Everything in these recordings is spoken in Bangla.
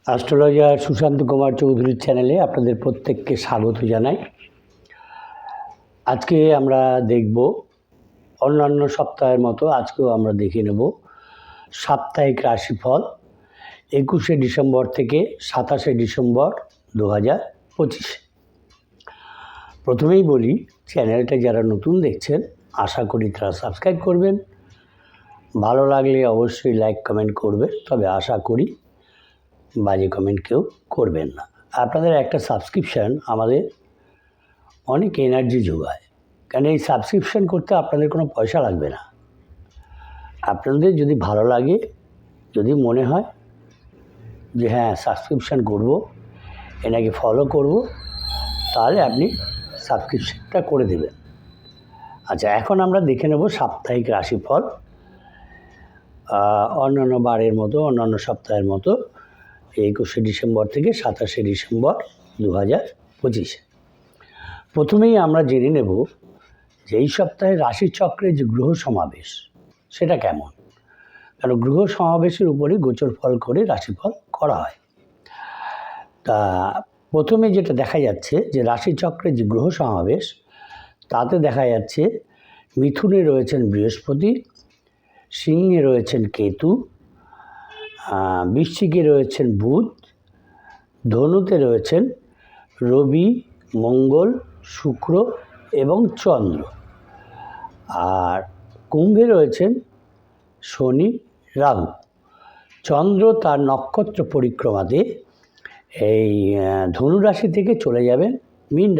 অ্যাস্ট্রোলজার সুশান্ত কুমার চৌধুরীর চ্যানেলে আপনাদের প্রত্যেককে স্বাগত জানাই। আজকে আমরা দেখব অন্যান্য সপ্তাহের মতো আজকেও আমরা দেখে নেব সাপ্তাহিক রাশিফল 21শে ডিসেম্বর থেকে 27শে ডিসেম্বর 2025। প্রথমেই বলি, চ্যানেলটা যারা নতুন দেখছেন আশা করি তারা সাবস্ক্রাইব করবেন, ভালো লাগলে অবশ্যই লাইক কমেন্ট করবেন, তবে আশা করি বাজে কমেন্ট কেউ করবেন না। আপনাদের একটা সাবস্ক্রিপশান আমাদের অনেক এনার্জি যোগায়, কারণ এই সাবস্ক্রিপশান করতে আপনাদের কোনো পয়সা লাগবে না। আপনাদের যদি ভালো লাগে, যদি মনে হয় যে হ্যাঁ সাবস্ক্রিপশান করব, এনাকে ফলো করব, তাহলে আপনি সাবস্ক্রিপশানটা করে দেবেন। আচ্ছা, এখন আমরা দেখে নেব সাপ্তাহিক রাশিফল অন্যান্য বারের মতো, অন্যান্য সপ্তাহের মতো 21শে ডিসেম্বর থেকে 27শে ডিসেম্বর 2025। প্রথমেই আমরা জেনে নেব যে এই সপ্তাহে রাশিচক্রে যে গ্রহ সমাবেশ সেটা কেমন, কারণ গ্রহ সমাবেশের উপরে গোচর ফল করে রাশিফল করা হয়। তা প্রথমে যেটা দেখা যাচ্ছে যে রাশিচক্রে যে গ্রহ সমাবেশ, তাতে দেখা যাচ্ছে মিথুনে রয়েছেন বৃহস্পতি, সিংহে রয়েছেন কেতু, বৃশ্চিকে রয়েছেন বুধ, ধনুতে রয়েছেন রবি, মঙ্গল, শুক্র এবং চন্দ্র, আর কুম্ভে রয়েছেন শনি, রাহু। চন্দ্র তার নক্ষত্র পরিক্রমাতে এই ধনু রাশি থেকে চলে যাবেন মীন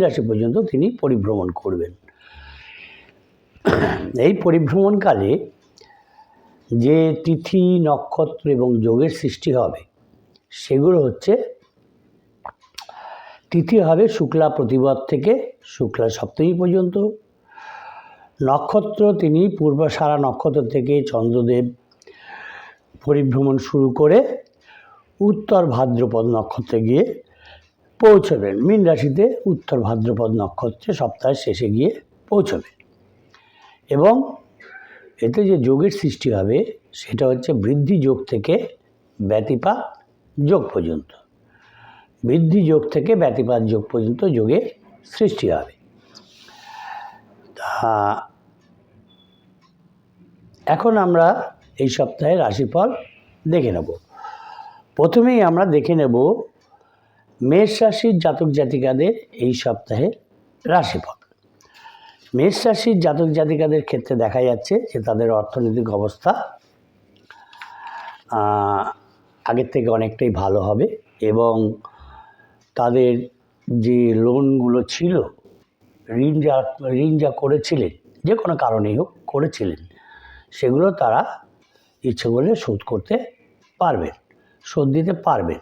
রাশি পর্যন্ত তিনি পরিভ্রমণ করবেন। এই পরিভ্রমণকালে যে তিথি, নক্ষত্র এবং যোগের সৃষ্টি হবে সেগুলো হচ্ছে, তিথি হবে শুক্লা প্রতিপদ থেকে শুক্লা সপ্তমী পর্যন্ত। নক্ষত্র তিনি পূর্বাষাঢ়া নক্ষত্র থেকে চন্দ্রদেব পরিভ্রমণ শুরু করে উত্তর ভাদ্রপদ নক্ষত্রে গিয়ে পৌঁছবেন। মীন রাশিতে উত্তর ভাদ্রপদ নক্ষত্রে সপ্তাহের শেষে গিয়ে পৌঁছবে এবং এতে যে যোগের সৃষ্টি হবে সেটা হচ্ছে বৃদ্ধি যোগ থেকে ব্যতিপাত যোগ পর্যন্ত। বৃদ্ধি যোগ থেকে ব্যতিপাত যোগ পর্যন্ত যোগের সৃষ্টি হবে। তা এখন আমরা এই সপ্তাহে রাশিফল দেখে নেব। প্রথমেই আমরা দেখে নেব মেষ রাশির জাতক জাতিকাদের এই সপ্তাহে রাশিফল। মেষ রাশির জাতক জাতিকাদের ক্ষেত্রে দেখা যাচ্ছে যে তাদের অর্থনৈতিক অবস্থা আগের থেকে অনেকটাই ভালো হবে এবং তাদের যে লোনগুলো ছিল, ঋণ যা করেছিলেন, যে কোনো কারণেই হোক করেছিলেন, সেগুলো তারা ইচ্ছে করলে শোধ করতে পারবেন, শোধ দিতে পারবেন।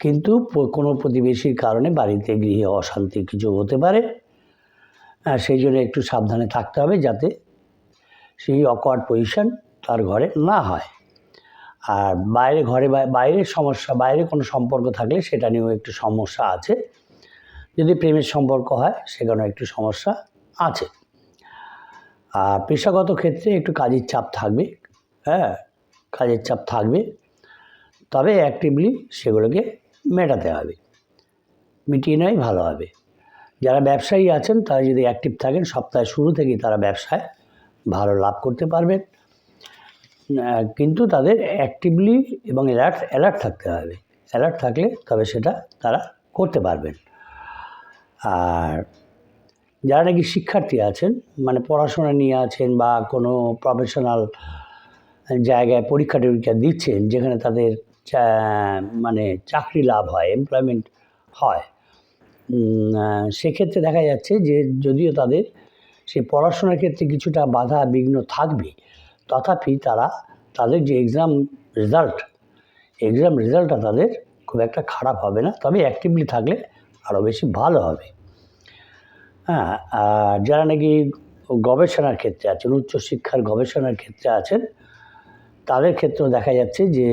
কিন্তু কোনো প্রতিবেশীর কারণে বাড়িতে গৃহে অশান্তি কিছু হতে পারে, সেই জন্য একটু সাবধানে থাকতে হবে যাতে সেই অকওয়ার্ড পজিশন তার ঘরে না হয়। আর বাইরের সমস্যা, বাইরে কোনো সম্পর্ক থাকলে সেটা নিয়েও একটু সমস্যা আছে। যদি প্রেমের সম্পর্ক হয় সেখানেও একটু সমস্যা আছে। আর পেশাগত ক্ষেত্রে একটু কাজের চাপ থাকবে, কাজের চাপ থাকবে, তবে অ্যাক্টিভলি সেগুলোকে মেটাতে হবে, মিটিয়ে নেওয়াই ভালো হবে। যারা ব্যবসায়ী আছেন তারা যদি অ্যাক্টিভ থাকেন সপ্তাহের শুরু থেকেই তারা ব্যবসায় ভালো লাভ করতে পারবেন, কিন্তু তাদের অ্যাক্টিভলি এবং অ্যালার্ট থাকতে হবে। অ্যালার্ট থাকলে তবে সেটা তারা করতে পারবেন। আর যারা নাকি শিক্ষার্থী আছেন, মানে পড়াশোনা নিয়ে আছেন বা কোনো প্রফেশনাল জায়গায় পরীক্ষা টরীক্ষা দিচ্ছেন যেখানে তাদের মানে চাকরি লাভ হয়, এমপ্লয়মেন্ট হয়, সেক্ষেত্রে দেখা যাচ্ছে যে যদিও তাদের সেই পড়াশোনার ক্ষেত্রে কিছুটা বাধা বিঘ্ন থাকবে, তথাপি তাদের যে এক্সাম রেজাল্টটা তাদের খুব একটা খারাপ হবে না, তবে অ্যাক্টিভলি থাকলে আরও বেশি ভালো হবে। আর যারা নাকি গবেষণার ক্ষেত্রে আছেন, উচ্চশিক্ষার গবেষণার ক্ষেত্রে আছেন, তাদের ক্ষেত্রেও দেখা যাচ্ছে যে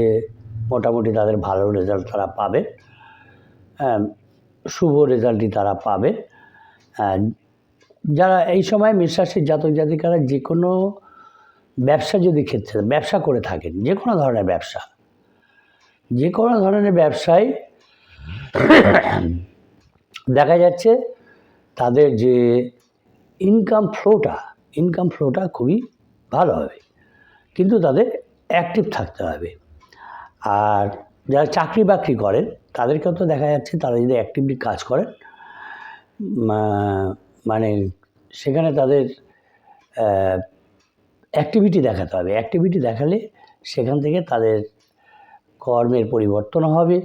মোটামুটি তাদের ভালো রেজাল্ট তারা পাবে, শুভ রেজাল্টই তারা পাবে। যারা এই সময় মেষ রাশির জাতক জাতিকারা যে কোনো ব্যবসা যদি ব্যবসা করে থাকেন, যে কোনো ধরনের ব্যবসা, যে কোনো ধরনের ব্যবসায় দেখা যাচ্ছে তাদের যে ইনকাম ফ্লোটা খুবই ভালো হবে, কিন্তু তাদের অ্যাক্টিভ থাকতে হবে। আর যারা চাকরি বাকরি করেন তাদেরকেও তো দেখা যাচ্ছে তারা যদি অ্যাক্টিভলি কাজ করেন, মানে সেখানে তাদের অ্যাক্টিভিটি দেখাতে হবে। অ্যাক্টিভিটি দেখালে সেখান থেকে তাদের কর্মের পরিবর্তন হবে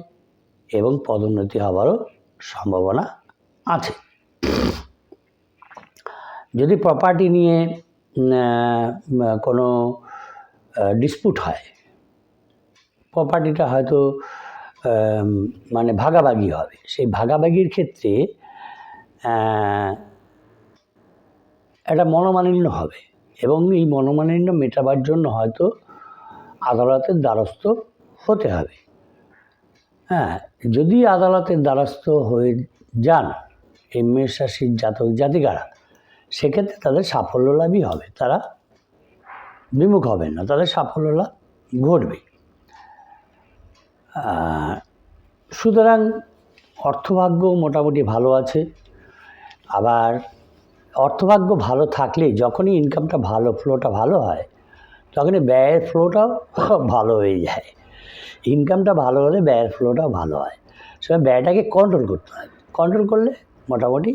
এবং পদোন্নতি হওয়ারও সম্ভাবনা আছে। যদি প্রপার্টি নিয়ে কোনো ডিসপুট হয়, প্রপার্টিটা হয়তো মানে ভাগাভাগি হবে, সেই ভাগাভাগির ক্ষেত্রে একটা মনোমালিন্য হবে এবং এই মনোমালিন্য মেটাবার জন্য হয়তো আদালতের দ্বারস্থ হতে হবে। হ্যাঁ, যদি আদালতের দ্বারস্থ হয়ে যান এই মেষ রাশির জাতক জাতিকারা, সেক্ষেত্রে তাদের সাফল্য লাভই হবে, তারা বিমুখ হবেন না, তাদের সাফল্য লাভ ঘটবে। সুতরাং অর্থভাগ্য মোটামুটি ভালো আছে। আবার অর্থভাগ্য ভালো থাকলে যখনই ইনকামটা ভালো, ফ্লোটা ভালো হয়, তখনই ব্যয়ের ফ্লোটাও ভালো হয়ে যায়। ইনকামটা ভালো হলে ব্যয়ের ফ্লোটাও ভালো হয়। সেটা ব্যয়টাকে কন্ট্রোল করতে হয়, কন্ট্রোল করলে মোটামুটি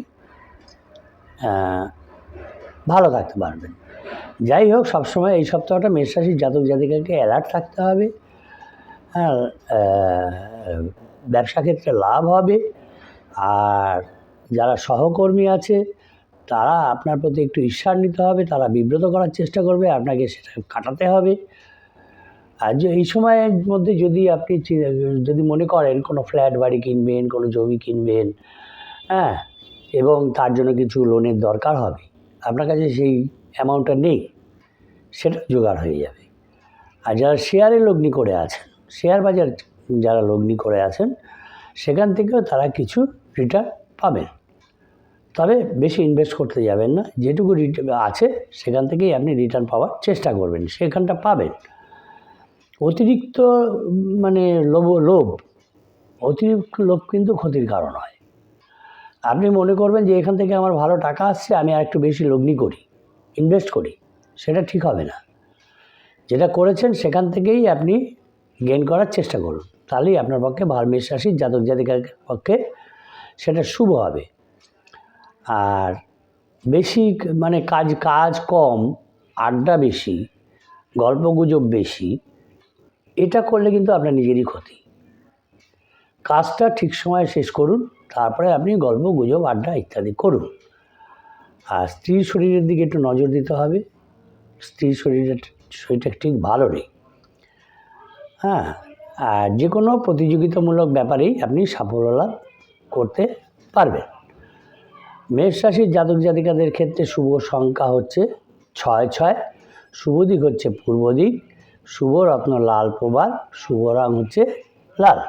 ভালো থাকতে পারবেন। যাই হোক, সবসময় এই সপ্তাহটা মেষ রাশির জাতক জাতিকাকে অ্যালার্ট থাকতে হবে। হ্যাঁ, ব্যবসা ক্ষেত্রে লাভ হবে। আর যারা সহকর্মী আছে তারা আপনার প্রতি একটু ঈর্ষান্বিত হবে, তারা বিব্রত করার চেষ্টা করবে, আপনাকে সেটা কাটাতে হবে। আর যে এই সময়ের মধ্যে যদি আপনি যদি মনে করেন কোনো ফ্ল্যাট বাড়ি কিনবেন, কোনো জমি কিনবেন, হ্যাঁ, এবং তার জন্য কিছু লোনের দরকার হবে, আপনার কাছে সেই অ্যামাউন্টটা নেই, সেটা জোগাড় হয়ে যাবে। আর যারা শেয়ারে লগ্নি করে আছেন, শেয়ার বাজার যারা লগ্নি করে আছেন, সেখান থেকেও তারা কিছু রিটার্ন পাবেন। তবে বেশি ইনভেস্ট করতে যাবেন না, যেটুকু আছে সেখান থেকেই আপনি রিটার্ন পাওয়ার চেষ্টা করবেন, সেখানটা পাবেন। অতিরিক্ত মানে অতিরিক্ত লোভ কিন্তু ক্ষতির কারণ হয়। আপনি মনে করবেন যে এখান থেকে আমার ভালো টাকা আসছে, আমি আর একটু বেশি লগ্নি করি, ইনভেস্ট করি, সেটা ঠিক হবে না। যেটা করেছেন সেখান থেকেই আপনি গেইন করার চেষ্টা করুন, তাহলেই আপনার পক্ষে মেষ রাশির জাতক জাতিকার পক্ষে সেটা শুভ হবে। আর বেশি মানে কাজ কম, আড্ডা বেশি, গল্পগুজব বেশি, এটা করলে কিন্তু আপনার নিজেরই ক্ষতি। কাজটা ঠিক সময়ে শেষ করুন, তারপরে আপনি গল্প গুজব আড্ডা ইত্যাদি করুন। আর স্ত্রীর শরীরের দিকে একটু নজর দিতে হবে, স্ত্রীর শরীরটা ঠিক ভালো নেই। হ্যাঁ, আর যে কোনো প্রতিযোগিতামূলক ব্যাপারেই আপনি সাফল্য লাভ করতে পারবেন। মেষ রাশির জাতক জাতিকাদের ক্ষেত্রে শুভ সংখ্যা হচ্ছে 6, শুভ দিক হচ্ছে পূর্ব দিক, শুভ রত্ন লাল প্রবাল, শুভ রং হচ্ছে লাল।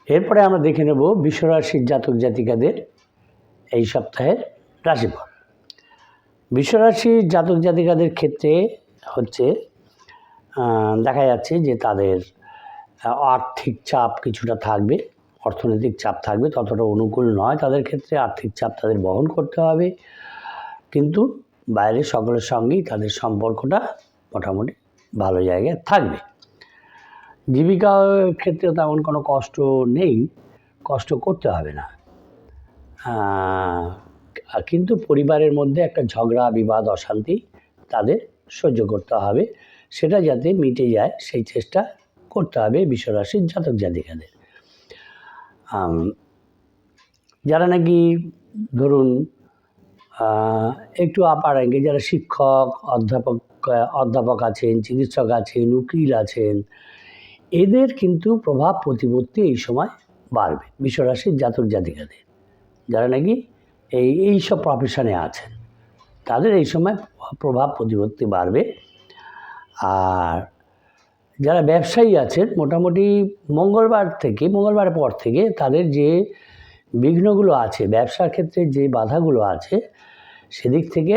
এরপরে আমরা দেখে নেব বৃষ রাশির জাতক জাতিকাদের এই সপ্তাহের রাশিফল। বৃষ রাশির জাতক জাতিকাদের ক্ষেত্রে হচ্ছে দেখা যাচ্ছে যে তাদের আর্থিক চাপ কিছুটা থাকবে, অর্থনৈতিক চাপ থাকবে, ততটা অনুকূল নয় তাদের ক্ষেত্রে। আর্থিক চাপ তাদের বহন করতে হবে, কিন্তু বাইরের সকলের সঙ্গেই তাদের সম্পর্কটা মোটামুটি ভালো জায়গায় থাকবে। জীবিকার ক্ষেত্রে তেমন কোনো কষ্ট নেই, কষ্ট করতে হবে না। কিন্তু পরিবারের মধ্যে একটা ঝগড়া বিবাদ অশান্তি তাদের সহ্য করতে হবে, সেটা যাতে মিটে যায় সেই চেষ্টা করতে হবে বৃষ রাশির জাতক জাতিকাদের। যারা নাকি ধরুন একটু আপার র্যাঙ্কে, যারা শিক্ষক, অধ্যাপক আছেন, চিকিৎসক আছেন, উকিল আছেন, এদের কিন্তু প্রভাব প্রতিপত্তি এই সময় বাড়বে বৃষ রাশির জাতক জাতিকাদের। যারা নাকি এই সব প্রফেশনে আছেন তাদের এই সময় প্রভাব প্রতিপত্তি বাড়বে। আর যারা ব্যবসায়ী আছেন, মোটামুটি মঙ্গলবার পর থেকে তাদের যে বিঘ্নগুলো আছে, ব্যবসার ক্ষেত্রে যে বাধাগুলো আছে, সেদিক থেকে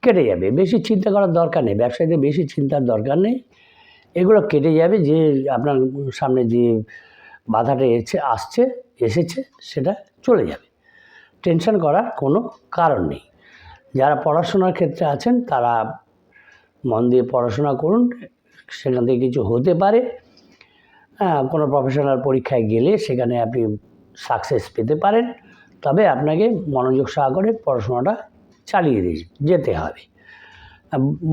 কেটে যাবে। বেশি চিন্তা করার দরকার নেই, ব্যবসায়ীদের বেশি চিন্তার দরকার নেই। এগুলো কেটে যাবে। যে আপনার সামনে যে বাধাটা এসেছে সেটা চলে যাবে। টেনশন করার কোনো কারণ নেই। যারা পড়াশোনার ক্ষেত্রে আছেন তারা মন দিয়ে পড়াশোনা করুন, সেখান থেকে কিছু হতে পারে। কোনো প্রফেশনাল পরীক্ষায় গেলে সেখানে আপনি সাকসেস পেতে পারেন। তবে আপনাকে মনোযোগ সহকারে পড়াশোনাটা চালিয়ে যেতে হবে,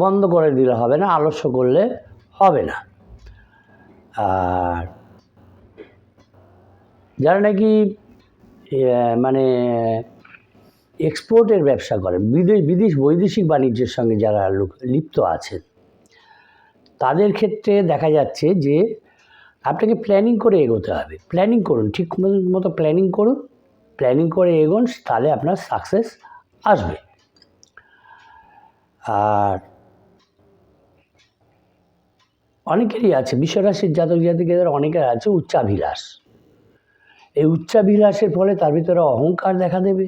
বন্ধ করে দিলে হবে না, আলস্য করলে হবে না। আর যারা নাকি মানে এক্সপোর্টের ব্যবসা করেন, বৈদেশিক বাণিজ্যের সঙ্গে যারা লিপ্ত আছেন, তাদের ক্ষেত্রে দেখা যাচ্ছে যে আপনাকে প্ল্যানিং করে এগোতে হবে। প্ল্যানিং করুন, ঠিক মতো প্ল্যানিং করুন, প্ল্যানিং করে এগোন, তাহলে আপনার সাকসেস আসবে। আর অনেকেরই আছে, বিশ্বরাশির জাতক জাতিকাদের অনেকের আছে উচ্চাভিলাষ। এই উচ্চাভিলাষের ফলে তার ভিতরে অহংকার দেখা দেবে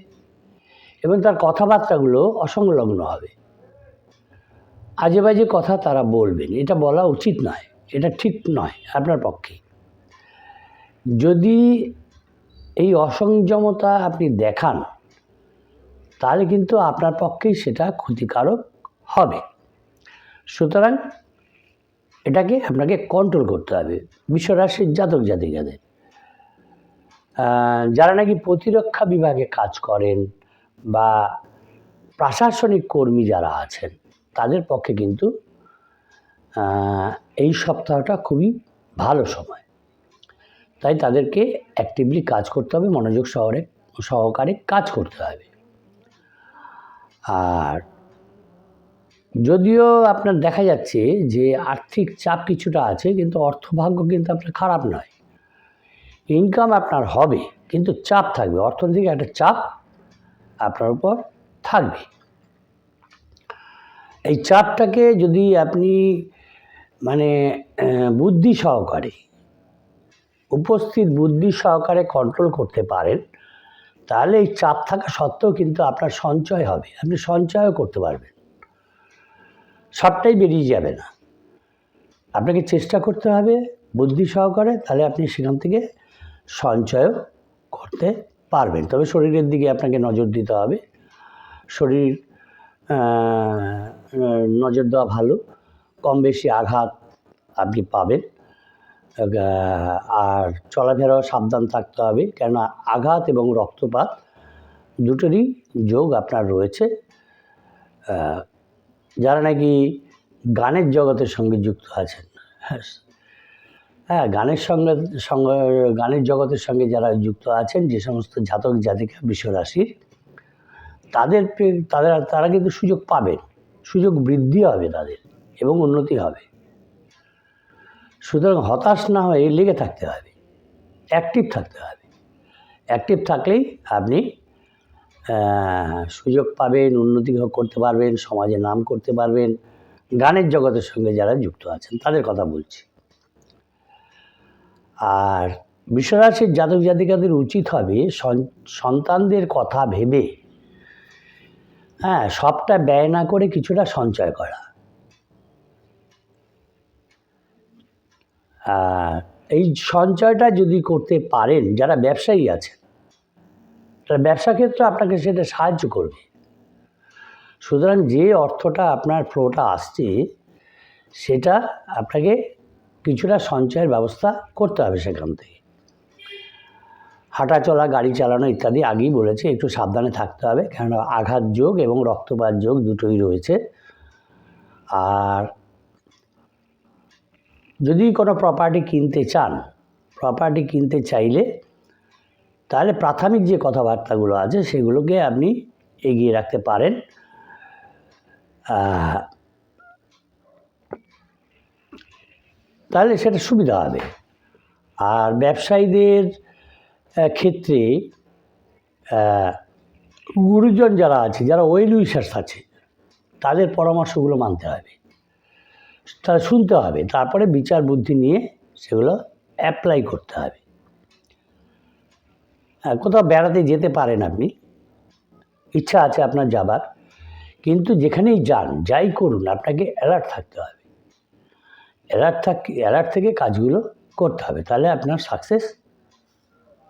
এবং তার কথাবার্তাগুলো অসংলগ্ন হবে। আজে বাজে কথা তারা বলবেন, এটা বলা উচিত নয়, এটা ঠিক নয় আপনার পক্ষে। যদি এই অসংযমতা আপনি দেখান তাহলে কিন্তু আপনার পক্ষেই সেটা ক্ষতিকারক হবে। সুতরাং এটাকে আপনাকে কন্ট্রোল করতে হবে। বিশ্বরাশির জাতক জাতিকাদের যারা নাকি প্রতিরক্ষা বিভাগে কাজ করেন বা প্রশাসনিক কর্মী যারা আছেন, তাদের পক্ষে কিন্তু এই সপ্তাহটা খুবই ভালো সময়। তাই তাদেরকে অ্যাক্টিভলি কাজ করতে হবে, মনোযোগ সহকারে কাজ করতে হবে। আর যদিও আপনার দেখা যাচ্ছে যে আর্থিক চাপ কিছুটা আছে, কিন্তু অর্থভাগ্য কিন্তু আপনার খারাপ নয়। ইনকাম আপনার হবে, কিন্তু চাপ থাকবে, অর্থনৈতিক একটা চাপ আপনার উপর থাকবে। এই চাপটাকে যদি আপনি মানে বুদ্ধি সহকারে, উপস্থিত বুদ্ধি সহকারে কন্ট্রোল করতে পারেন, তাহলে এই চাপ থাকা সত্ত্বেও কিন্তু আপনার সঞ্চয় হবে, আপনি সঞ্চয়ও করতে পারবেন। সবটাই বেরিয়ে যাবে না, আপনাকে চেষ্টা করতে হবে বুদ্ধি সহকারে, তাহলে আপনি সেখান থেকে সঞ্চয়ও করতে পারবেন। তবে শরীরের দিকে আপনাকে নজর দিতে হবে। শরীর নজর দেওয়া ভালো, কম বেশি আঘাত আপনি পাবেন। আর চলাফেরাও সাবধান থাকতে হবে, কেননা আঘাত এবং রক্তপাত দুটোরই যোগ আপনার রয়েছে। যারা নাকি গানের জগতের সঙ্গে যুক্ত আছেন, গানের জগতের সঙ্গে যারা যুক্ত আছেন, যে সমস্ত জাতক জাতিকা বিশ্বরাশির, তারা কিন্তু সুযোগ পাবেন, সুযোগ বৃদ্ধি হবে তাদের এবং উন্নতি হবে। সুতরাং হতাশ না হয়ে লেগে থাকতে হবে, অ্যাক্টিভ থাকতে হবে। অ্যাক্টিভ থাকলেই আপনি সুযোগ পাবেন, উন্নতি করতে পারবেন, সমাজে নাম করতে পারবেন। গানের জগতের সঙ্গে যারা যুক্ত আছেন তাদের কথা বলছি। আর বিশ্বরাশির জাতক জাতিকাদের উচিত হবে সন্তানদের কথা ভেবে সবটা ব্যয় না করে কিছুটা সঞ্চয় করা। এই সঞ্চয়টা যদি করতে পারেন, যারা ব্যবসায়ী আছেন, তারা ব্যবসা ক্ষেত্রে আপনাকে সেটা সাহায্য করবে। সুতরাং যে অর্থটা আপনার ফ্লোটা আসছে, সেটা আপনাকে কিছুটা সঞ্চয়ের ব্যবস্থা করতে হবে সেখান থেকে। হাঁটা চলা, গাড়ি চালানো ইত্যাদি আগেই বলেছে, একটু সাবধানে থাকতে হবে, কেননা আঘাত যোগ এবং রক্তপাত যোগ দুটোই রয়েছে। আর যদি কোনো প্রপার্টি কিনতে চান, প্রপার্টি কিনতে চাইলে তাহলে প্রাথমিক যে কথাবার্তাগুলো আছে সেগুলোকে আপনি এগিয়ে রাখতে পারেন। তাহলে সেটা সুবিধা হবে। আর ব্যবসায়ীদের ক্ষেত্রে গুরুজন যারা আছে, যারা ওয়েল উইশার্স আছে, তাদের পরামর্শগুলো মানতে হবে, তারা শুনতে হবে, তারপরে বিচার বুদ্ধি নিয়ে সেগুলো অ্যাপ্লাই করতে হবে। কোথাও বেড়াতে যেতে পারেন, আপনি ইচ্ছা আছে আপনার যাবার, কিন্তু যেখানেই যান, যাই করুন, আপনাকে অ্যালার্ট থাকতে হবে। অ্যালার্ট থেকে কাজগুলো করতে হবে, তাহলে আপনার সাকসেস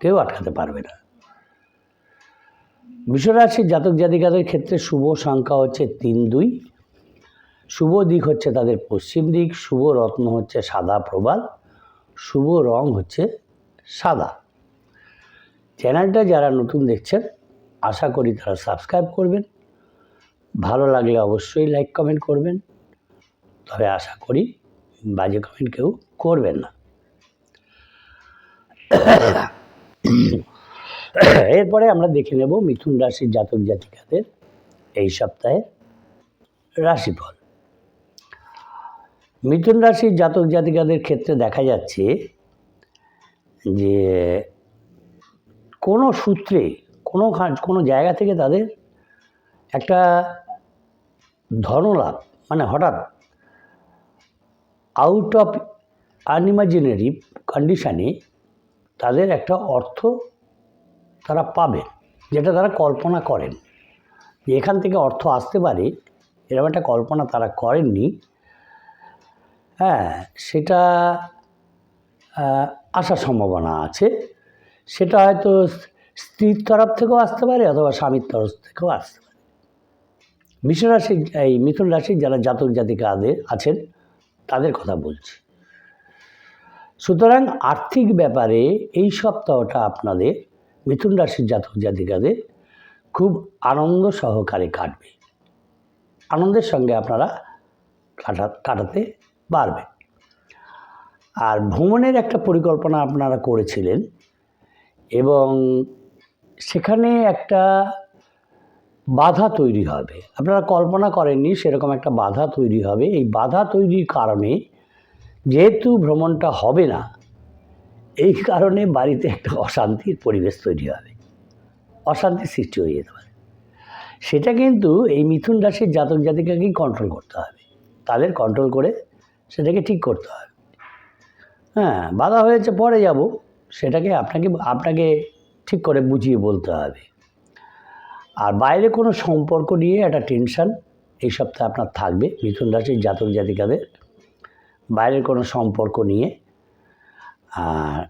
কেউ আটকাতে পারবে না। বৃষরাশির জাতক জাতিকাদের ক্ষেত্রে শুভ সংখ্যা হচ্ছে 3-2। শুভ দিক হচ্ছে তাদের পশ্চিম দিক। শুভ রত্ন হচ্ছে সাদা প্রবাল। শুভ রং হচ্ছে সাদা। চ্যানেলটা যারা নতুন দেখছেন, আশা করি তারা সাবস্ক্রাইব করবেন। ভালো লাগলে অবশ্যই লাইক কমেন্ট করবেন, তবে আশা করি বাজে কমেন্ট কেউ করবেন না। এরপরে আমরা দেখে নেব মিথুন রাশির জাতক জাতিকাদের এই সপ্তাহে রাশিফল। মিথুন রাশির জাতক জাতিকাদের ক্ষেত্রে দেখা যাচ্ছে যে কোনো সূত্রে কোনো জায়গা থেকে তাদের একটা ধনলাভ, মানে হঠাৎ আউট অফ আনইমাজিনারি কন্ডিশানে তাদের একটা অর্থ তারা পাবে, যেটা তারা কল্পনা করেন যে এখান থেকে অর্থ আসতে পারে, এরকম একটা কল্পনা তারা করেননি। হ্যাঁ, সেটা আসার সম্ভাবনা আছে। সেটা হয়তো স্ত্রীর তরফ থেকেও আসতে পারে অথবা স্বামীর তরফ থেকেও আসতে পারে। এই মিথুন রাশির যারা জাতক জাতিকা আছেন তাদের কথা বলছি। সুতরাং আর্থিক ব্যাপারে এই সপ্তাহটা আপনাদের মিথুন রাশির জাতক জাতিকাদের খুব আনন্দ সহকারে কাটবে। আনন্দের সঙ্গে আপনারা কাটাতে পারবেন। আর ভ্রমণের একটা পরিকল্পনা আপনারা করেছিলেন এবং সেখানে একটা বাধা তৈরি হবে, আপনারা কল্পনা করেননি সেরকম একটা বাধা তৈরি হবে। এই বাধা তৈরির কারণে, যেহেতু ভ্রমণটা হবে না, এই কারণে বাড়িতে একটা অশান্তির পরিবেশ তৈরি হবে, অশান্তির সৃষ্টি হয়ে যেতে পারে। সেটা কিন্তু এই মিথুন রাশির জাতক জাতিকাকেই কন্ট্রোল করতে হবে, তাদের কন্ট্রোল করে সেটাকে ঠিক করতে হবে। হ্যাঁ, বাধা হয়েছে, পরে যাব, সেটাকে আপনাকে ঠিক করে বুঝিয়ে বলতে হবে। আর বাইরে কোনো সম্পর্ক নিয়ে একটা টেনশন এই সপ্তাহে আপনার থাকবে মিথুন রাশির জাতক জাতিকাদের, বাইরের কোনো সম্পর্ক নিয়ে। আর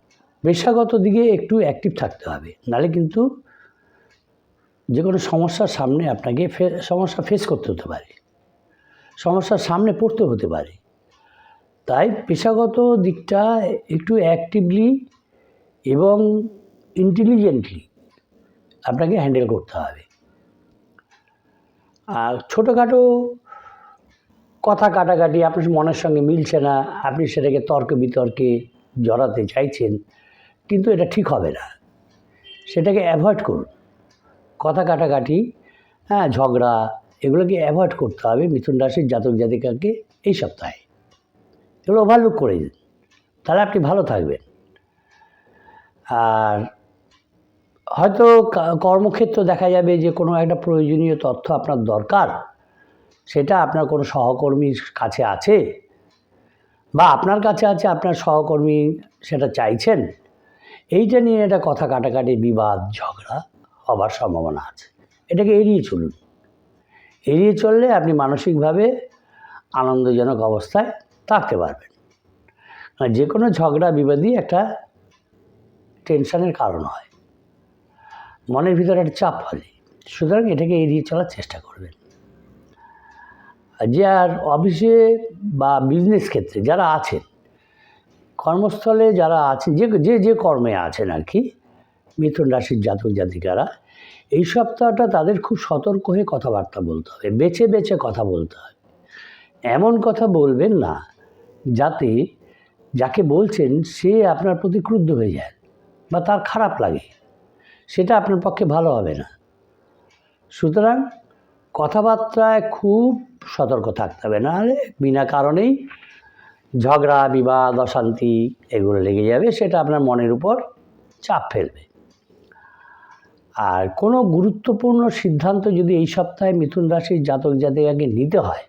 পেশাগত দিকে একটু অ্যাক্টিভ থাকতে হবে, নাহলে কিন্তু যে কোনো সমস্যার সামনে আপনাকে সমস্যা ফেস করতে হতে পারে, সমস্যার সামনে পড়তে হতে পারে। তাই পেশাগত দিকটা একটু অ্যাক্টিভলি এবং ইন্টেলিজেন্টলি আপনাকে হ্যান্ডেল করতে হবে। আর ছোটোখাটো কথা কাটাকাটি আপনার মনের সঙ্গে মিলছে না, আপনি সেটাকে তর্ক বিতর্কে জড়াতে চাইছেন, কিন্তু এটা ঠিক হবে না, সেটাকে অ্যাভয়েড করুন। কথা কাটাকাটি, ঝগড়া, এগুলোকে অ্যাভয়েড করতে হবে মিথুন রাশির জাতক জাতিকাকে এই সপ্তাহে। এগুলো ওভারলুক করে দিন, তাহলে আপনি ভালো থাকবেন। আর হয়তো কর্মক্ষেত্র দেখা যাবে যে কোনো একটা প্রয়োজনীয় তথ্য আপনার দরকার, সেটা আপনার কোনো সহকর্মীর কাছে আছে বা আপনার কাছে আছে, আপনার সহকর্মী সেটা চাইছেন, এইটা নিয়ে একটা কথা কাটাকাটি, বিবাদ, ঝগড়া হবার সম্ভাবনা আছে। এটাকে এড়িয়ে চলুন। এড়িয়ে চললে আপনি মানসিকভাবে আনন্দজনক অবস্থায় থাকতে পারবেন। যে কোনো ঝগড়া বিবাদই একটা টেনশনের কারণ হয়, মনের ভিতরে একটা চাপ ফেলে। সুতরাং এটাকে এড়িয়ে চলার চেষ্টা করবেন। যে আর অফিসে বা বিজনেস ক্ষেত্রে যারা আছেন, কর্মস্থলে যারা আছেন, যে কর্মে আছেন আর কি, মিথুন রাশির জাতক জাতিকারা এই সপ্তাহটা তাদের খুব সতর্ক হয়ে কথাবার্তা বলতে হবে, বেছে বেছে কথা বলতে হবে। এমন কথা বলবেন না যাতে যাকে বলছেন সে আপনার প্রতি ক্রুদ্ধ হয়ে যায় বা তার খারাপ লাগে, সেটা আপনার পক্ষে ভালো হবে না। সুতরাং কথাবার্তায় খুব সতর্ক থাকতে হবে, নাহলে বিনা কারণেই ঝগড়া, বিবাদ, অশান্তি এগুলো লেগে যাবে, সেটা আপনার মনের উপর চাপ ফেলবে। আর কোনো গুরুত্বপূর্ণ সিদ্ধান্ত যদি এই সপ্তাহে মিথুন রাশির জাতক জাতিকাকে নিতে হয়,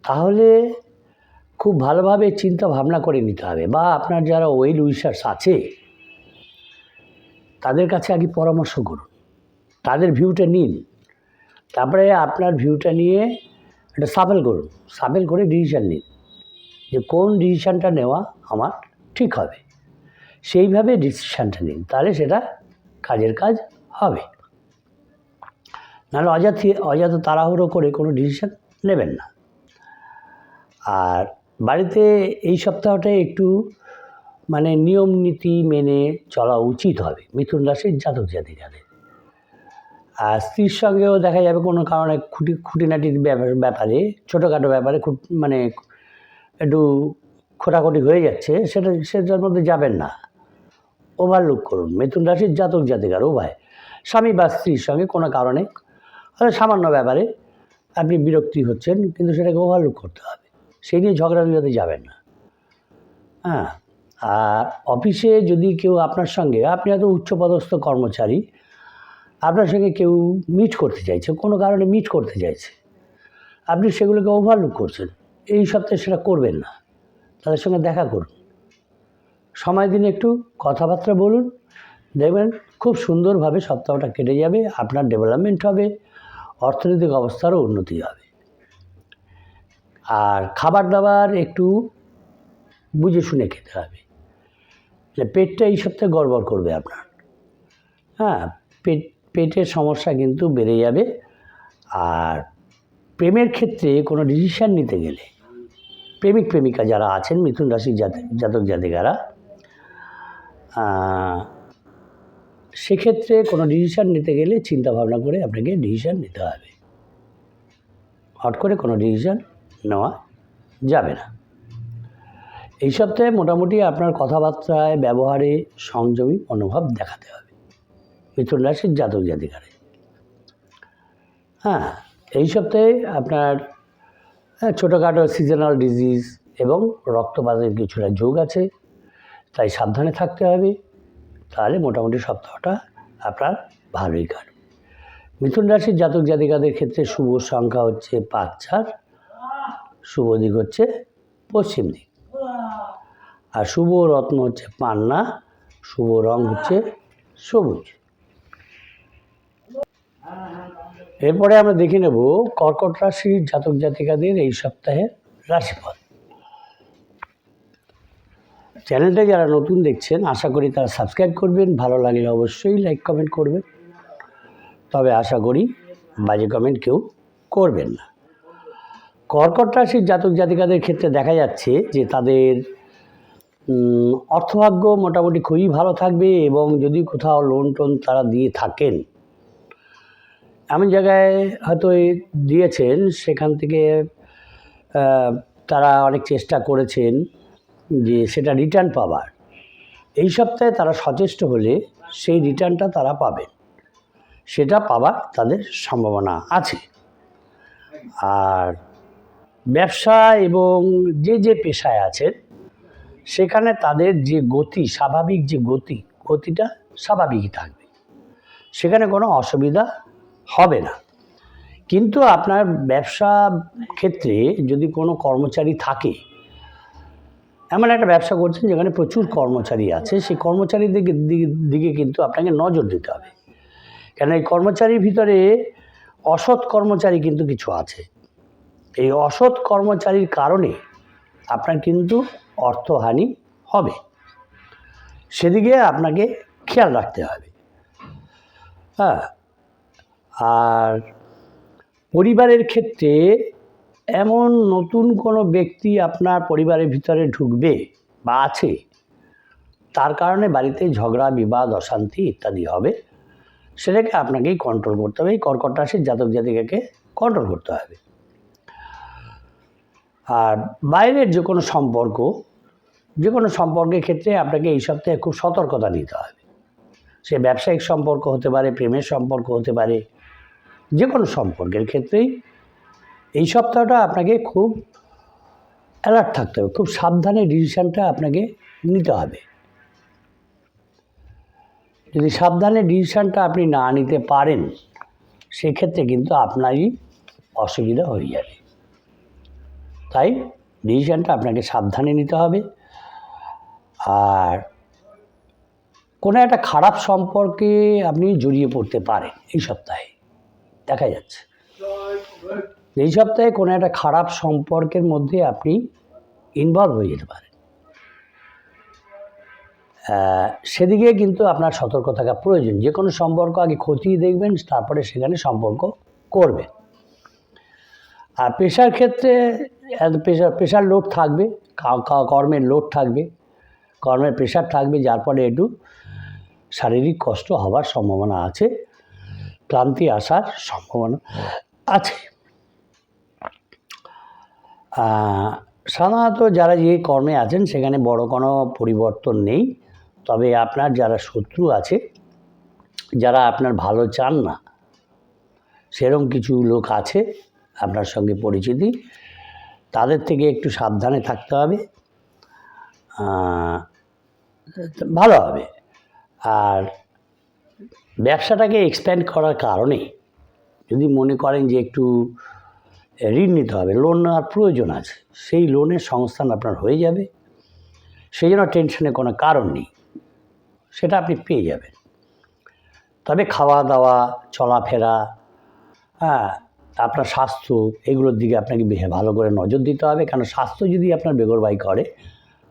তাহলে খুব ভালোভাবে চিন্তা ভাবনা করে নিতে হবে, বা আপনার যারা ওয়েল উইশার্স আছে তাদের কাছে আগে পরামর্শ করুন, তাদের ভিউটা নিন, তারপরে আপনার ভিউটা নিয়ে একটা সাফেল করুন, সাফেল করে ডিসিশান নিন যে কোন ডিসিশানটা নেওয়া আমার ঠিক হবে, সেইভাবে ডিসিশানটা নিন, তাহলে সেটা কাজের কাজ হবে। নাহলে অযথা তাড়াহুড়ো করে কোনো ডিসিশান নেবেন না। আর বাড়িতে এই সপ্তাহটায় একটু মানে নিয়ম নীতি মেনে চলা উচিত হবে মিথুন রাশির জাতক জাতিকাদের। আর স্ত্রীর সঙ্গেও দেখা যাবে কোনো কারণে খুঁটিনাটির ব্যাপারে ছোটোখাটো ব্যাপারে মানে একটু খোটাখুটি হয়ে যাচ্ছে, সেটার মধ্যে যাবেন না, ওভারলুক করুন। মিথুন রাশির জাতক জাতিকার উভয় স্বামী বা স্ত্রীর সঙ্গে কোনো কারণে হয়তো সামান্য ব্যাপারে আপনি বিরক্তি হচ্ছেন, কিন্তু সেটাকে ওভারলুক করতে হবে, সেই নিয়ে ঝগড়া বিবাদে যাবেন না। হ্যাঁ, আর অফিসে যদি কেউ আপনার সঙ্গে, আপনি হয়তো উচ্চপদস্থ কর্মচারী, আপনার সঙ্গে কেউ মিট করতে চাইছে, কোনো কারণে মিট করতে চাইছে, আপনি সেগুলোকে ওভারলুক করছেন, এই সপ্তাহে সেটা করবেন না, তাদের সঙ্গে দেখা করুন, সময় দিন, একটু কথাবার্তা বলুন, দেখবেন খুব সুন্দরভাবে সপ্তাহটা কেটে যাবে, আপনার ডেভেলপমেন্ট হবে, অর্থনৈতিক অবস্থারও উন্নতি হবে। আর খাবার দাবার একটু বুঝে শুনে খেতে হবে, পেটটা এই সপ্তাহে গড়বড় করবে আপনার। হ্যাঁ, পেটের সমস্যা কিন্তু বেড়ে যাবে। আর প্রেমের ক্ষেত্রে কোনো ডিসিশান নিতে গেলে, প্রেমিক প্রেমিকা যারা আছেন মিথুন রাশির জাতক জাতিকারা, সেক্ষেত্রে কোনো ডিসিশান নিতে গেলে চিন্তা ভাবনা করে আপনাকে ডিসিশান নিতে হবে, হট করে কোনো ডিসিশান নেওয়া যাবে না। এই সপ্তাহে মোটামুটি আপনার কথাবার্তায় ব্যবহারে সংযমী মনোভাব দেখাতে হবে মিথুন রাশির জাতক জাতিকারে। হ্যাঁ, এই সপ্তাহে আপনার ছোটোখাটো সিজনাল ডিজিজ এবং রক্তপাতের কিছুটা যোগ আছে, তাই সাবধানে থাকতে হবে, তাহলে মোটামুটি সপ্তাহটা আপনার ভালোই কাটবে। মিথুন রাশির জাতক জাতিকাদের ক্ষেত্রে শুভ সংখ্যা হচ্ছে 5-4, শুভ দিক হচ্ছে পশ্চিম দিক, আর শুভ রত্ন হচ্ছে পান্না, শুভ রং হচ্ছে সবুজ। এরপরে আমরা দেখে নেব কর্কট রাশির জাতক জাতিকাদের এই সপ্তাহের রাশিফল। চ্যানেলটা যারা নতুন দেখছেন আশা করি তারা সাবস্ক্রাইব করবেন, ভালো লাগলে অবশ্যই লাইক কমেন্ট করবেন, তবে আশা করি বাজে কমেন্ট কেউ করবেন না। কর্কট রাশির জাতক জাতিকাদের ক্ষেত্রে দেখা যাচ্ছে যে তাদের অর্থভাগ্য মোটামুটি খুবই ভালো থাকবে, এবং যদি কোথাও লোন টোন তারা দিয়ে থাকেন, এমন জায়গায় হয়তো দিয়েছেন, সেখান থেকে তারা অনেক চেষ্টা করেছেন যে সেটা রিটার্ন পাবার, এই সপ্তাহে তারা সচেষ্ট হলে সেই রিটার্নটা তারা পাবেন, সেটা পাবার তাদের সম্ভাবনা আছে। আর ব্যবসা এবং যে পেশায় আছেন সেখানে তাদের যে গতি, স্বাভাবিক যে গতিটা স্বাভাবিকই থাকবে, সেখানে কোনো অসুবিধা হবে না। কিন্তু আপনার ব্যবসা ক্ষেত্রে যদি কোনো কর্মচারী থাকে, এমন একটা ব্যবসা করছেন যেখানে প্রচুর কর্মচারী আছে, সেই কর্মচারীদের দিকে কিন্তু আপনাকে নজর দিতে হবে, কেন এই কর্মচারীর ভিতরে অসৎ কর্মচারী কিন্তু কিছু আছে, এই অসৎ কর্মচারীর কারণে আপনার কিন্তু অর্থহানি হবে, সেদিকে আপনাকে খেয়াল রাখতে হবে। হ্যাঁ, আর পরিবারের ক্ষেত্রে এমন নতুন কোনো ব্যক্তি আপনার পরিবারের ভিতরে ঢুকবে বা আছে, তার কারণে বাড়িতে ঝগড়া বিবাদ অশান্তি ইত্যাদি হবে, সেটাকে আপনাকেই কন্ট্রোল করতে হবে, এই কর্কট রাশির জাতক জাতিকাকে কন্ট্রোল করতে হবে। আর বাইরের যে কোনো সম্পর্কের ক্ষেত্রে আপনাকে এই সপ্তাহে খুব সতর্কতা নিতে হবে, সে ব্যবসায়িক সম্পর্ক হতে পারে, প্রেমের সম্পর্ক হতে পারে, যে কোনো সম্পর্কের ক্ষেত্রেই এই সপ্তাহটা আপনাকে খুব অ্যালার্ট থাকতে হবে, খুব সাবধানে ডিসিশানটা আপনাকে নিতে হবে। যদি সাবধানে ডিসিশানটা আপনি না নিতে পারেন, সেক্ষেত্রে কিন্তু আপনারই অসুবিধা হয়ে যাবে, তাই ডিসিশানটা আপনাকে সাবধানে নিতে হবে। আর কোনো একটা খারাপ সম্পর্কে আপনি জড়িয়ে পড়তে পারেন এই সপ্তাহে দেখা যাচ্ছে, এই সপ্তাহে কোনো একটা খারাপ সম্পর্কের মধ্যে আপনি ইনভলভ হয়ে যেতে পারেন। সেদিকে কিন্তু আপনার সতর্ক থাকা প্রয়োজন। যে কোনো সম্পর্ক আগে খতিয়ে দেখবেন, তারপরে সেখানে সম্পর্ক করবেন। আর পেশার ক্ষেত্রে পেশার লোড থাকবে, কর্মের লোড থাকবে, কর্মের প্রেশার থাকবে, যার ফলে একটু শারীরিক কষ্ট হওয়ার সম্ভাবনা আছে, ক্লান্তি আসার সম্ভাবনা আছে। সাধারণত যারা যে কর্মে আছেন সেখানে বড় কোনো পরিবর্তন নেই, তবে আপনার যারা শত্রু আছে, যারা আপনার ভালো চান না, সেরকম কিছু লোক আছে আপনার সঙ্গে পরিচিতি, তাদের থেকে একটু সাবধানে থাকতে হবে, ভালো হবে। আর ব্যবসাটাকে এক্সপ্যান্ড করার কারণে যদি মনে করেন যে একটু ঋণ নিতে হবে, লোন নেওয়ার প্রয়োজন আছে, সেই লোনের সংস্থান আপনার হয়ে যাবে, সেই জন্য টেনশনের কোনো কারণ নেই, সেটা আপনি পেয়ে যাবেন। তবে খাওয়া দাওয়া, চলাফেরা, আপনার স্বাস্থ্য, এগুলোর দিকে আপনাকে ভালো করে নজর দিতে হবে, কারণ স্বাস্থ্য যদি আপনার বেগরবাই করে,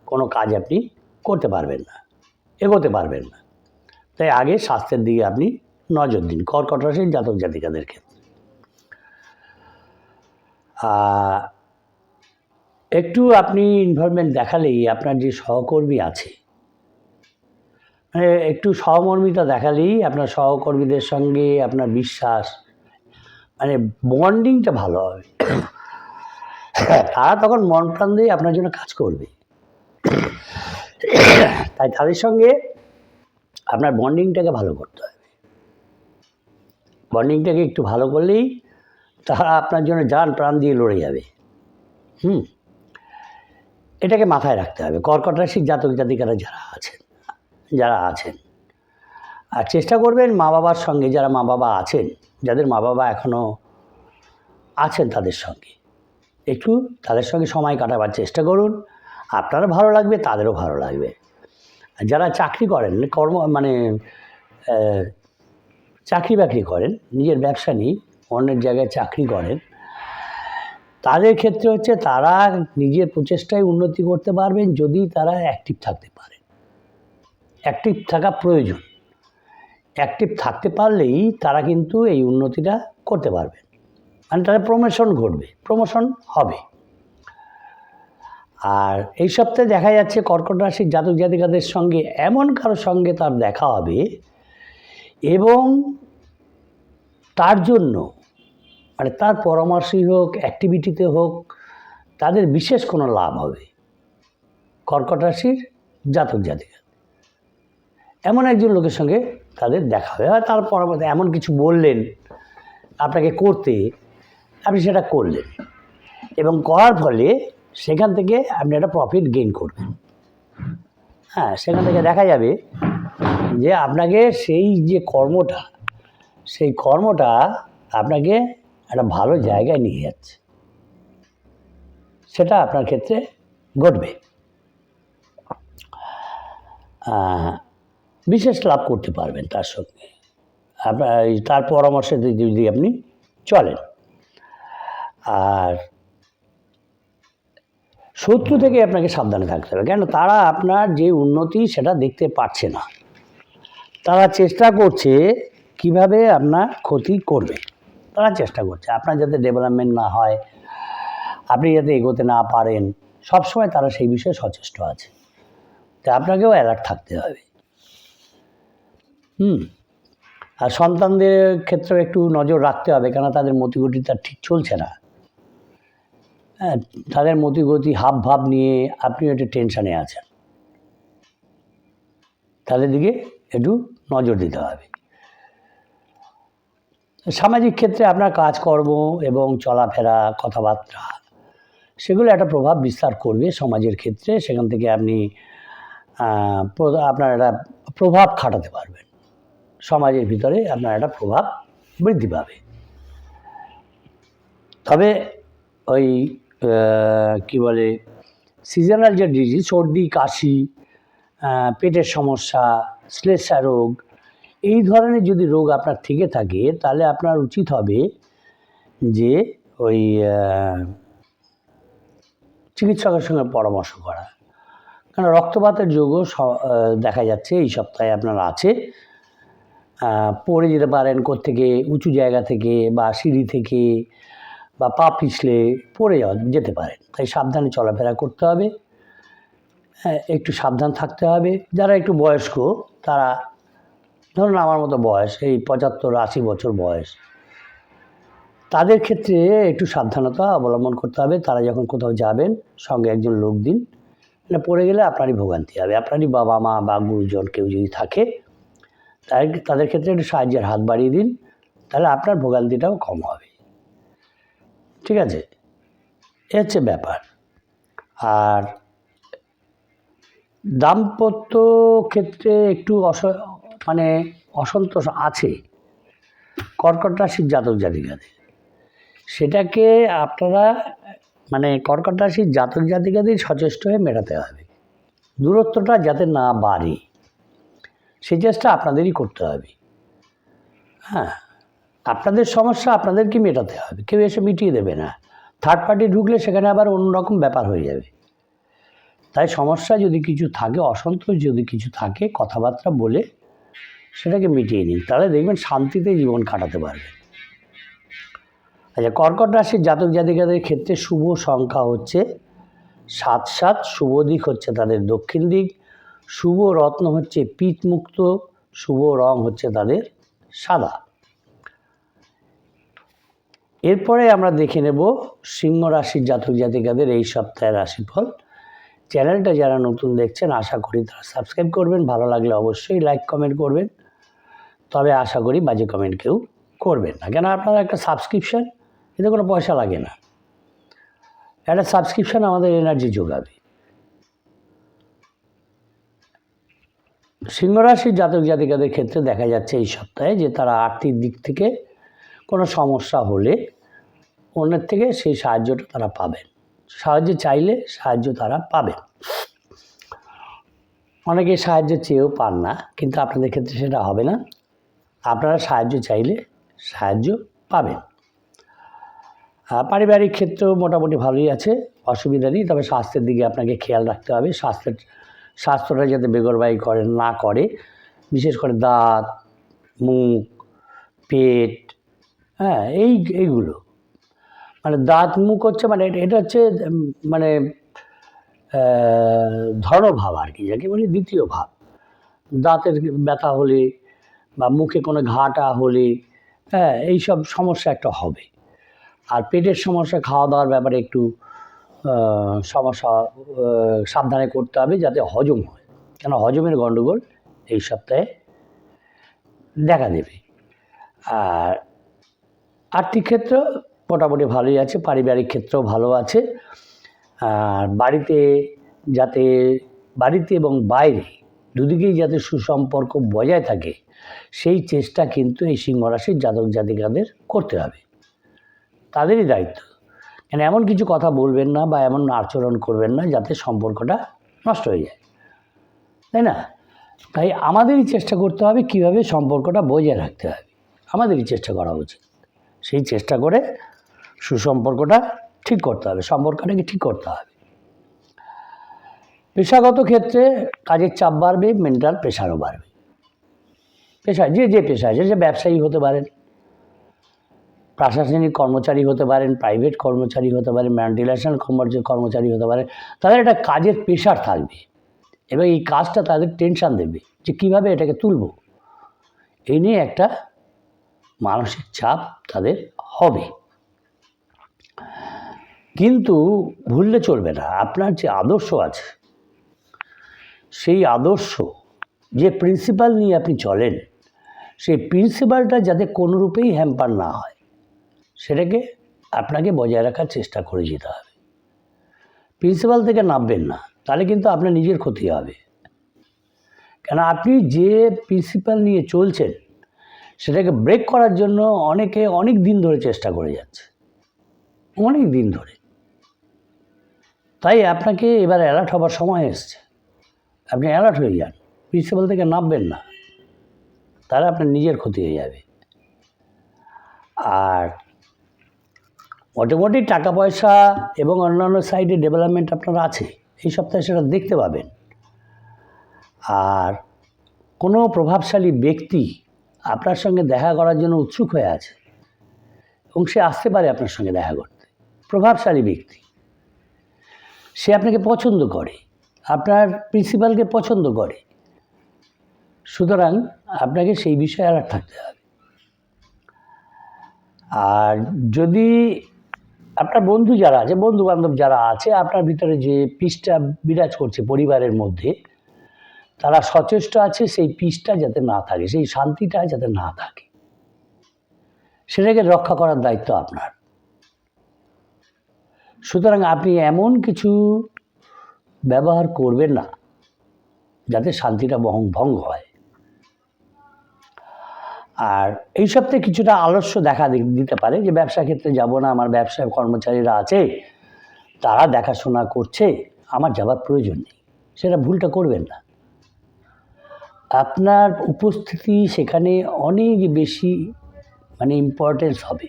কোনো কাজ আপনি করতে পারবেন না, এগোতে পারবেন না। তাই আগে স্বাস্থ্যের দিকে আপনি নজর দিন কর্কট রাশির জাতক জাতিকাদের ক্ষেত্রে। একটু আপনি ইনভলভমেন্ট দেখালেই আপনার যে সহকর্মী আছে, মানে একটু সহমর্মিতা দেখালেই আপনার সহকর্মীদের সঙ্গে আপনার বিশ্বাস, মানে বন্ডিংটা ভালো হবে। তারা তখন মন প্রাণ দিয়ে আপনার জন্য কাজ করবে, তাই তাদের সঙ্গে আপনার বন্ডিংটাকে ভালো করতে হবে। বন্ডিংটাকে একটু ভালো করলেই তারা আপনার জন্য জান প্রাণ দিয়ে লড়ে যাবে। এটাকে মাথায় রাখতে হবে কর্কট রাশির জাতক জাতিকারা যারা আছেন। আর চেষ্টা করবেন মা বাবার সঙ্গে, যারা মা বাবা আছেন, যাদের মা বাবা এখনও আছেন, তাদের সঙ্গে একটু তাদের সঙ্গে সময় কাটাবার চেষ্টা করুন। আপনারও ভালো লাগবে, তাদেরও ভালো লাগবে। যারা চাকরি করেন, চাকরি বাকরি করেন, নিজের ব্যবসা নেই, অন্যের জায়গায় চাকরি করেন, তাদের ক্ষেত্রে হচ্ছে তারা নিজের প্রচেষ্টায় উন্নতি করতে পারবেন যদি তারা অ্যাক্টিভ থাকতে পারে। অ্যাক্টিভ থাকা প্রয়োজন। অ্যাক্টিভ থাকতে পারলেই তারা কিন্তু এই উন্নতিটা করতে পারবেন, মানে তাদের প্রমোশন হবে। আর এই সপ্তাহে দেখা যাচ্ছে কর্কট রাশির জাতক জাতিকাদের সঙ্গে এমন কারোর সঙ্গে তার দেখা হবে, এবং তার জন্য, মানে তার পরামর্শই হোক, অ্যাক্টিভিটিতে হোক, তাদের বিশেষ কোনো লাভ হবে। কর্কট রাশির জাতক জাতিকা এমন একজন লোকের সঙ্গে তাদের দেখা হবে, আর তার পরামর্শ এমন কিছু বললেন আপনাকে করতে, আপনি সেটা করলেন, এবং করার ফলে সেখান থেকে আপনি একটা প্রফিট গেইন করবেন। সেখান থেকে দেখা যাবে যে আপনাকে সেই কর্মটা আপনাকে একটা ভালো জায়গায় নিয়ে যাচ্ছে, সেটা আপনার ক্ষেত্রে ঘটবে। বিশেষ লাভ করতে পারবেন তার সঙ্গে, তার পরামর্শে যদি আপনি চলেন। আর শত্রু থেকে আপনাকে সাবধানে থাকতে হবে, কেন তারা আপনার যে উন্নতি সেটা দেখতে পাচ্ছে না, তারা চেষ্টা করছে কিভাবে আপনার ক্ষতি করবে। তারা চেষ্টা করছে আপনার যাতে ডেভেলপমেন্ট না হয়, আপনি যাতে এগোতে না পারেন, সবসময় তারা সেই বিষয়ে সচেষ্ট আছে। তাই আপনাকেও অ্যালার্ট থাকতে হবে। আর সন্তানদের ক্ষেত্রেও একটু নজর রাখতে হবে, কেন তাদের মতিগতি তার ঠিক চলছে না। তাদের মতিগতি হাব ভাব নিয়ে আপনিও একটু টেনশানে আছেন, তাদের দিকে একটু নজর দিতে হবে। সামাজিক ক্ষেত্রে আপনার কাজকর্ম এবং চলাফেরা, কথাবার্তা, সেগুলো একটা প্রভাব বিস্তার করবে সমাজের ক্ষেত্রে। সেখান থেকে আপনি আপনার একটা প্রভাব খাটাতে পারবেন, সমাজের ভিতরে আপনার একটা প্রভাব বৃদ্ধি পাবে। তবে ওই কী বলে, সিজনাল যে ডিজিজ, সর্দি কাশি, পেটের সমস্যা, শ্লেষ্মা রোগ, এই ধরনের যদি রোগ আপনার থেকে থাকে, তাহলে আপনার উচিত হবে যে ওই চিকিৎসকের সঙ্গে পরামর্শ করা, কারণ রক্তপাতের যোগও দেখা যাচ্ছে এই সপ্তাহে আপনার আছে। পড়ে যেতে পারেন কোত্থেকে, উঁচু জায়গা থেকে বা সিঁড়ি থেকে বা পা পিছলে পড়ে যেতে পারেন, তাই সাবধানে চলাফেরা করতে হবে। একটু সাবধান থাকতে হবে। যারা একটু বয়স্ক, তারা ধরুন আমার মতো বয়স, এই 75-80 বছর বয়স, তাদের ক্ষেত্রে একটু সাবধানতা অবলম্বন করতে হবে। তারা যখন কোথাও যাবেন সঙ্গে একজন লোক দিন, পড়ে গেলে আপনারই ভোগান্তি হবে। আপনারই বাবা মা বা গুরুজন কেউ যদি থাকে, তাদের ক্ষেত্রে একটু সাহায্যের হাত বাড়িয়ে দিন, তাহলে আপনার ভোগান্তিটাও কম হবে। ঠিক আছে, এ হচ্ছে ব্যাপার। আর দাম্পত্য ক্ষেত্রে একটু অসন্তোষ আছে কর্কট রাশির জাতক জাতিকাদের। সেটাকে আপনারা কর্কট রাশির জাতক জাতিকাদের সচেষ্ট হয়ে মেটাতে হবে। দূরত্বটা যাতে না বাড়ে, সেই চেষ্টা আপনাদেরই করতে হবে। হ্যাঁ, আপনাদের সমস্যা আপনাদেরকে মেটাতে হবে, কেউ এসে মিটিয়ে দেবে না। থার্ড পার্টি ঢুকলে সেখানে আবার অন্যরকম ব্যাপার হয়ে যাবে। তাই সমস্যা যদি কিছু থাকে, অসন্তোষ যদি কিছু থাকে, কথাবার্তা বলে সেটাকে মিটিয়ে নিন, তাহলে দেখবেন শান্তিতে জীবন কাটাতে পারবেন। আচ্ছা, কর্কট রাশির জাতক জাতিকাদের ক্ষেত্রে শুভ সংখ্যা হচ্ছে 7-7, শুভ দিক হচ্ছে তাদের দক্ষিণ দিক, শুভ রত্ন হচ্ছে পিতমুক্ত, শুভ রং হচ্ছে তাদের সাদা। এরপরে আমরা দেখে নেব সিংহ রাশির জাতক জাতিকাদের এই সপ্তাহের রাশিফল। চ্যানেলটা যারা নতুন দেখছেন, আশা করি তারা সাবস্ক্রাইব করবেন। ভালো লাগলে অবশ্যই লাইক কমেন্ট করবেন, তবে আশা করি বাজে কমেন্ট কেউ করবেন না। কেন, আপনারা একটা সাবস্ক্রিপশান, এতে কোনো পয়সা লাগে না। একটা সাবস্ক্রিপশান আমাদের এনার্জি যোগাবে। সিংহ রাশির জাতক জাতিকাদের ক্ষেত্রে দেখা যাচ্ছে এই সপ্তাহে যে তারা আর্থিক দিক থেকে কোনো সমস্যা হলে অন্যের থেকে সেই সাহায্যটা তারা পাবেন। সাহায্য চাইলে সাহায্য তারা পাবেন। অনেকে সাহায্য চেয়েও পান না, কিন্তু আপনাদের ক্ষেত্রে সেটা হবে না। আপনারা সাহায্য চাইলে সাহায্য পাবেন। পারিবারিক ক্ষেত্রেও মোটামুটি ভালোই আছে, অসুবিধা নেই। তবে স্বাস্থ্যের দিকে আপনাকে খেয়াল রাখতে হবে। স্বাস্থ্যটা যাতে বেগরবাই না করে, বিশেষ করে দাঁত, মুখ, পেট, এইগুলো দাঁত মুখ হচ্ছে এটা হচ্ছে ধর্মভাব আর কি, যাকে বলি দ্বিতীয় ভাব। দাঁতের ব্যথা হলে বা মুখে কোনো ঘাটা হলে এইসব সমস্যা একটা হবে। আর পেটের সমস্যা, খাওয়া দাওয়ার ব্যাপারে একটু সমস্যা সাবধানে করতে হবে যাতে হজম হয়, কেন হজমের গণ্ডগোল এই সপ্তাহে দেখা দেবে। আর আর্থিক ক্ষেত্র মোটামুটি ভালোই আছে, পারিবারিক ক্ষেত্রেও ভালো আছে। আর বাড়িতে এবং বাইরে দুদিকেই যাতে সুসম্পর্ক বজায় থাকে, সেই চেষ্টা কিন্তু এই সিংহ রাশির জাতক জাতিকাদের করতে হবে। তাদেরই দায়িত্ব। কেন, এমন কিছু কথা বলবেন না বা এমন আচরণ করবেন না যাতে সম্পর্কটা নষ্ট হয়ে যায়, তাই না? তাই আমাদেরই চেষ্টা করতে হবে কীভাবে সম্পর্কটা বজায় রাখতে হবে, আমাদেরই চেষ্টা করা উচিত। সেই চেষ্টা করে সুসম্পর্কটা ঠিক করতে হবে, সম্পর্কটাকে ঠিক করতে হবে। পেশাগত ক্ষেত্রে কাজের চাপ বাড়বে, মেন্টাল প্রেশারও বাড়বে। যে পেশা আছে, যে ব্যবসায়ী হতে পারেন, প্রশাসনিক কর্মচারী হতে পারেন, প্রাইভেট কর্মচারী হতে পারেন, মাল্টিন্যাশনাল কর্মচারী হতে পারেন, তাদের একটা কাজের প্রেশার থাকবে এবং এই কাজটা তাদের টেনশান দেবে যে কীভাবে এটাকে তুলব। এই নিয়ে একটা মানসিক চাপ তাদের হবে। কিন্তু ভুললে চলবে না, আপনার যে আদর্শ আছে, সেই আদর্শ, যে প্রিন্সিপাল নিয়ে আপনি চলেন, সেই প্রিন্সিপালটা যাতে কোনোরূপেই হ্যাম্পার না হয়, সেটাকে আপনাকে বজায় রাখার চেষ্টা করে যেতে হবে। প্রিন্সিপাল থেকে নামবেন না, তাহলে কিন্তু আপনার নিজের ক্ষতি হবে। কেন, আপনি যে প্রিন্সিপাল নিয়ে চলছেন সেটাকে ব্রেক করার জন্য অনেকে অনেক দিন ধরে চেষ্টা করে যাচ্ছে, অনেক দিন ধরে। তাই আপনাকে এবার অ্যালার্ট হবার সময় এসছে। আপনি অ্যালার্ট হয়ে যান, প্রিন্সিপাল থেকে নামবেন না, তাহলে আপনার নিজের ক্ষতি হয়ে যাবে। আর মোটামুটি টাকা পয়সা এবং অন্যান্য সাইডে ডেভেলপমেন্ট আপনার আছে, এই সপ্তাহে সেটা দেখতে পাবেন। আর কোনো প্রভাবশালী ব্যক্তি আপনার সঙ্গে দেখা করার জন্য উৎসুক হয়ে আছে এবং সে আসতে পারে আপনার সঙ্গে দেখা করতে। প্রভাবশালী ব্যক্তি, সে আপনাকে পছন্দ করে, আপনার প্রিন্সিপালকে পছন্দ করে, সুতরাং আপনাকে সেই বিষয়ে অ্যালার্ট থাকতে হবে। আর যদি আপনার বন্ধু যারা আছে, বন্ধু বান্ধব যারা আছে, আপনার ভিতরে যে পিসটা বিরাজ করছে পরিবারের মধ্যে, তারা সচেষ্ট আছে সেই পিসটা যাতে না থাকে, সেই শান্তিটা যাতে না থাকে, সেটাকে রক্ষা করার দায়িত্ব আপনার। সুতরাং আপনি এমন কিছু ব্যবহার করবেন না যাতে শান্তিটা ভঙ্গ হয়। আর এই সপ্তাহে কিছুটা আলস্য দেখা দিতে পারে, যে ব্যবসা ক্ষেত্রে যাব না, আমার ব্যবসায় কর্মচারীরা আছে, তারা দেখাশোনা করছে, আমার যাবার প্রয়োজন নেই। সেটা ভুলটা করবেন না। আপনার উপস্থিতি সেখানে অনেক বেশি ইম্পর্টেন্স হবে।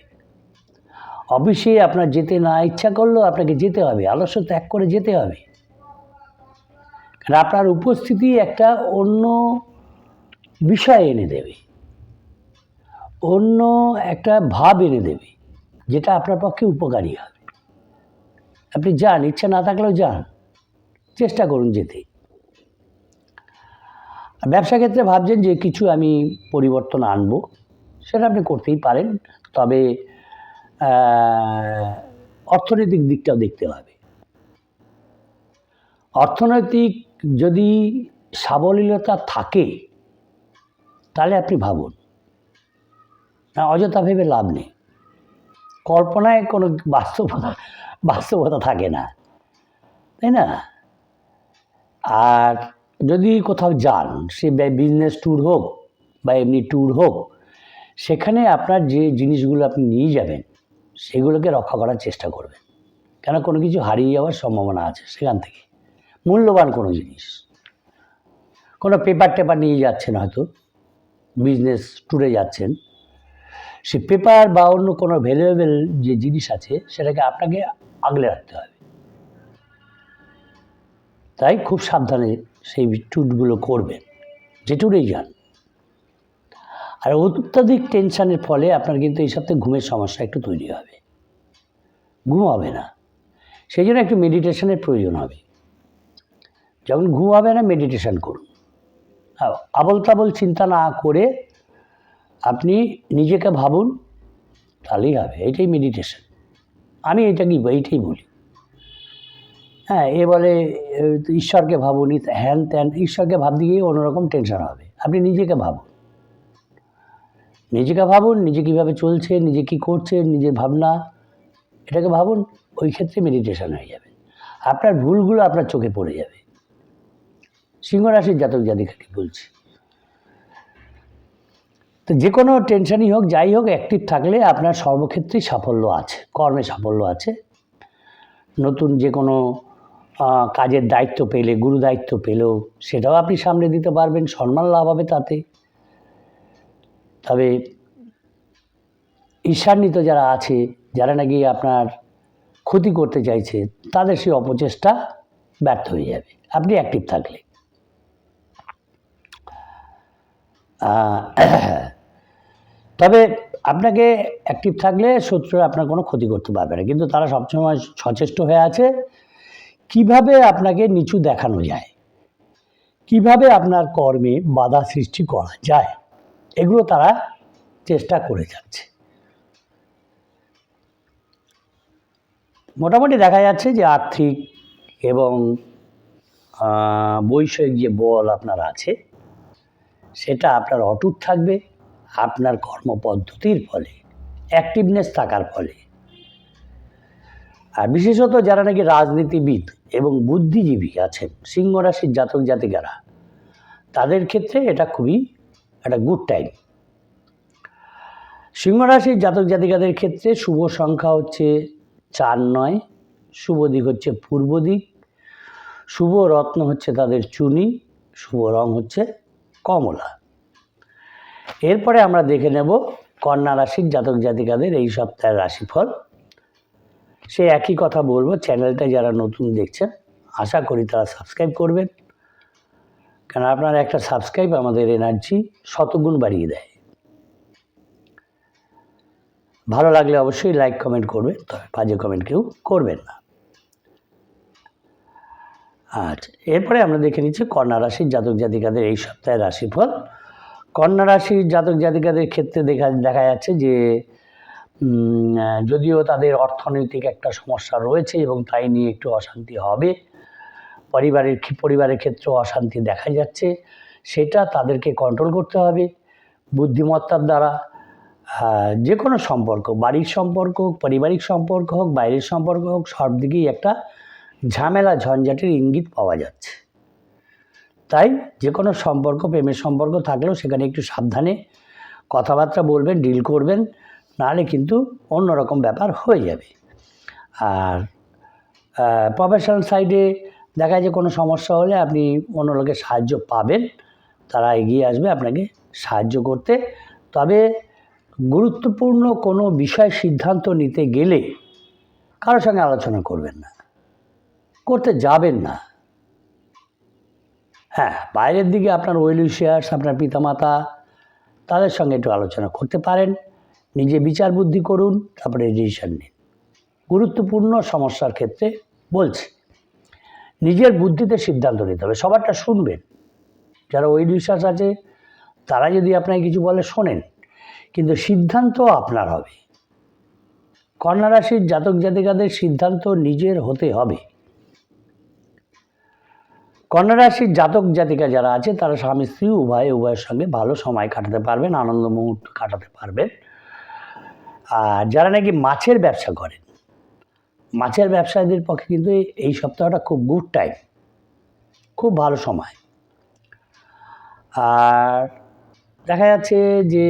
অফিসে আপনার যেতে না ইচ্ছা করলেও আপনাকে যেতে হবে, আলস্য ত্যাগ করে যেতে হবে। কারণ আপনার উপস্থিতি একটা অন্য বিষয় এনে দেবে, অন্য একটা ভাব এনে দেবে, যেটা আপনার পক্ষে উপকারী হবে। আপনি যান, ইচ্ছা না থাকলেও যান, চেষ্টা করুন যেতে। ব্যবসা ক্ষেত্রে ভাবছেন যে কিছু আমি পরিবর্তন আনবো, সেটা আপনি করতেই পারেন, তবে অর্থনৈতিক দিকটাও দেখতে হবে। অর্থনৈতিক যদি সাবলীলতা থাকে তাহলে আপনি ভাবুন, অযথা ভেবে লাভ নেই। কল্পনায় কোনো বাস্তবতা থাকে না, তাই না? আর যদি কোথাও যান, সে বিজনেস ট্যুর হোক বা এমনি ট্যুর হোক, সেখানে আপনার যে জিনিসগুলো আপনি নিয়ে যাবেন সেগুলোকে রক্ষা করার চেষ্টা করবেন, কেন কোনো কিছু হারিয়ে যাওয়ার সম্ভাবনা আছে সেখান থেকে। মূল্যবান কোনো জিনিস, কোনো পেপার নিয়ে যাচ্ছেন, হয়তো বিজনেস ট্যুরে যাচ্ছেন, সে পেপার বা অন্য কোনো ভ্যালুয়েবল যে জিনিস আছে সেটাকে আপনাকে আগলে রাখতে হবে। তাই খুব সাবধানে সেই ট্যুরগুলো করবেন, যে ট্যুরেই যান। আর অত্যাধিক টেনশানের ফলে আপনার কিন্তু এই সপ্তাহে ঘুমের সমস্যা একটু তৈরি হবে, ঘুম হবে না। সেই জন্য একটু মেডিটেশনের প্রয়োজন হবে। যখন ঘুম হবে না, মেডিটেশন করুন। আবল তাবল চিন্তা না করে আপনি নিজেকে ভাবুন, তাহলেই হবে। এইটাই মেডিটেশন। আমি এইটাই বলি। হ্যাঁ, এ বলে ঈশ্বরকে ভাবুন, হ্যান ত্যান, ঈশ্বরকে ভাবতে গিয়ে অন্যরকম টেনশন হবে। আপনি নিজেকে ভাবুন, নিজে কীভাবে চলছে, নিজে কী করছে, নিজের ভাবনা, এটাকে ভাবুন। ওই ক্ষেত্রে মেডিটেশন হয়ে যাবে। আপনার ভুলগুলো আপনার চোখে পড়ে যাবে। সিংহ রাশির জাতক জাতিকাকে বলছি। তো যে কোনো টেনশনই হোক, যাই হোক, অ্যাক্টিভ থাকলে আপনার সর্বক্ষেত্রেই সাফল্য আছে, কর্মে সাফল্য আছে। নতুন যে কোনো কাজের দায়িত্ব পেলে, গুরু দায়িত্ব পেলেও সেটাও আপনি সামলে দিতে পারবেন, সম্মান লাভ হবে তাতে। তবে ঈর্ষান্বিত যারা আছে, যারা নাকি আপনার ক্ষতি করতে চাইছে, তাদের সেই অপচেষ্টা ব্যর্থ হয়ে যাবে আপনি অ্যাক্টিভ থাকলে। তবে আপনাকে অ্যাক্টিভ থাকলে শত্রুরা আপনার কোনো ক্ষতি করতে পারবে না, কিন্তু তারা সবসময় সচেষ্ট হয়ে আছে কিভাবে আপনাকে নিচু দেখানো যায়, কিভাবে আপনার কর্মে বাধা সৃষ্টি করা যায়, এগুলো তারা চেষ্টা করে যাচ্ছে। মোটামুটি দেখা যাচ্ছে যে আর্থিক এবং বৈষয়িক যে বল আপনার আছে সেটা আপনার অটুট থাকবে আপনার কর্মপদ্ধতির ফলে, অ্যাক্টিভনেস থাকার ফলে। আর বিশেষত যারা নাকি রাজনীতিবিদ এবং বুদ্ধিজীবী আছেন, সিংহ রাশির জাতক জাতিকারা, তাদের ক্ষেত্রে এটা খুবই একটা গুড টাইম। সিংহ রাশির জাতক জাতিকাদের ক্ষেত্রে শুভ সংখ্যা হচ্ছে 4, 9, শুভ দিক হচ্ছে পূর্ব দিক, শুভ রত্ন হচ্ছে তাদের চুনি, শুভ রং হচ্ছে কমলা। এরপরে আমরা দেখে নেব কন্যা রাশির জাতক জাতিকাদের এই সপ্তাহের রাশিফল। সে একই কথা বলবো, চ্যানেলটা যারা নতুন দেখছেন আশা করি তারা সাবস্ক্রাইব করবেন, কারণ আপনার একটা সাবস্ক্রাইব আমাদের এনার্জি শতগুণ বাড়িয়ে দেয়। ভালো লাগলে অবশ্যই লাইক কমেন্ট করবেন, তবে বাজে কমেন্ট কেউ করবেন না। আচ্ছা, এরপরে আমরা দেখে নিচ্ছি কন্যা রাশির জাতক জাতিকাদের এই সপ্তাহের রাশিফল। কন্যা রাশির জাতক জাতিকাদের ক্ষেত্রে দেখা যাচ্ছে যে যদিও তাদের অর্থনৈতিক একটা সমস্যা রয়েছে এবং তাই নিয়ে একটু অশান্তি হবে, পরিবারের ক্ষেত্রেও অশান্তি দেখা যাচ্ছে, সেটা তাদেরকে কন্ট্রোল করতে হবে বুদ্ধিমত্তার দ্বারা। যে কোনো সম্পর্ক, বাড়ির সম্পর্ক হোক, পারিবারিক সম্পর্ক হোক, বাইরের সম্পর্ক হোক, সব দিকেই একটা ঝামেলা ঝঞ্ঝাটের ইঙ্গিত পাওয়া যাচ্ছে। তাই যে কোনো সম্পর্ক, প্রেমের সম্পর্ক থাকলেও সেখানে একটু সাবধানে কথাবার্তা বলবেন, ডিল করবেন, নাহলে কিন্তু অন্যরকম ব্যাপার হয়ে যাবে। আর প্রফেশনাল সাইডে দেখা যায় কোনো সমস্যা হলে আপনি অন্য লোকের সাহায্য পাবেন, তারা এগিয়ে আসবে আপনাকে সাহায্য করতে। তবে গুরুত্বপূর্ণ কোনো বিষয় সিদ্ধান্ত নিতে গেলে কারোর সঙ্গে আলোচনা করবেন না, করতে যাবেন না। হ্যাঁ, বাইরের দিকে আপনার ওয়েল উইশার্স, আপনার পিতামাতা, তাদের সঙ্গে একটু আলোচনা করতে পারেন, নিজে বিচার বুদ্ধি করুন, তারপরে ডিসিশন নিন। গুরুত্বপূর্ণ সমস্যার ক্ষেত্রে বলছি নিজের বুদ্ধিতে সিদ্ধান্ত নিতে হবে, সবারটা শুনবেন। যারা ওয়েল উইশার্স আছে তারা যদি আপনাকে কিছু বলে শোনেন, কিন্তু সিদ্ধান্ত আপনার হবে। কন্যা রাশির জাতক জাতিকাদের সিদ্ধান্ত নিজের হতে হবে। কন্যা রাশির জাতক জাতিকা যারা আছে তারা স্বামী স্ত্রী উভয়ের সঙ্গে ভালো সময় কাটাতে পারবেন, আনন্দ মুহূর্ত কাটাতে পারবেন। আর যারা নাকি মাছের ব্যবসা করেন, মাছের ব্যবসায়ীদের পক্ষে কিন্তু এই সপ্তাহটা খুব গুড টাইম, খুব ভালো সময়। আর দেখা যাচ্ছে যে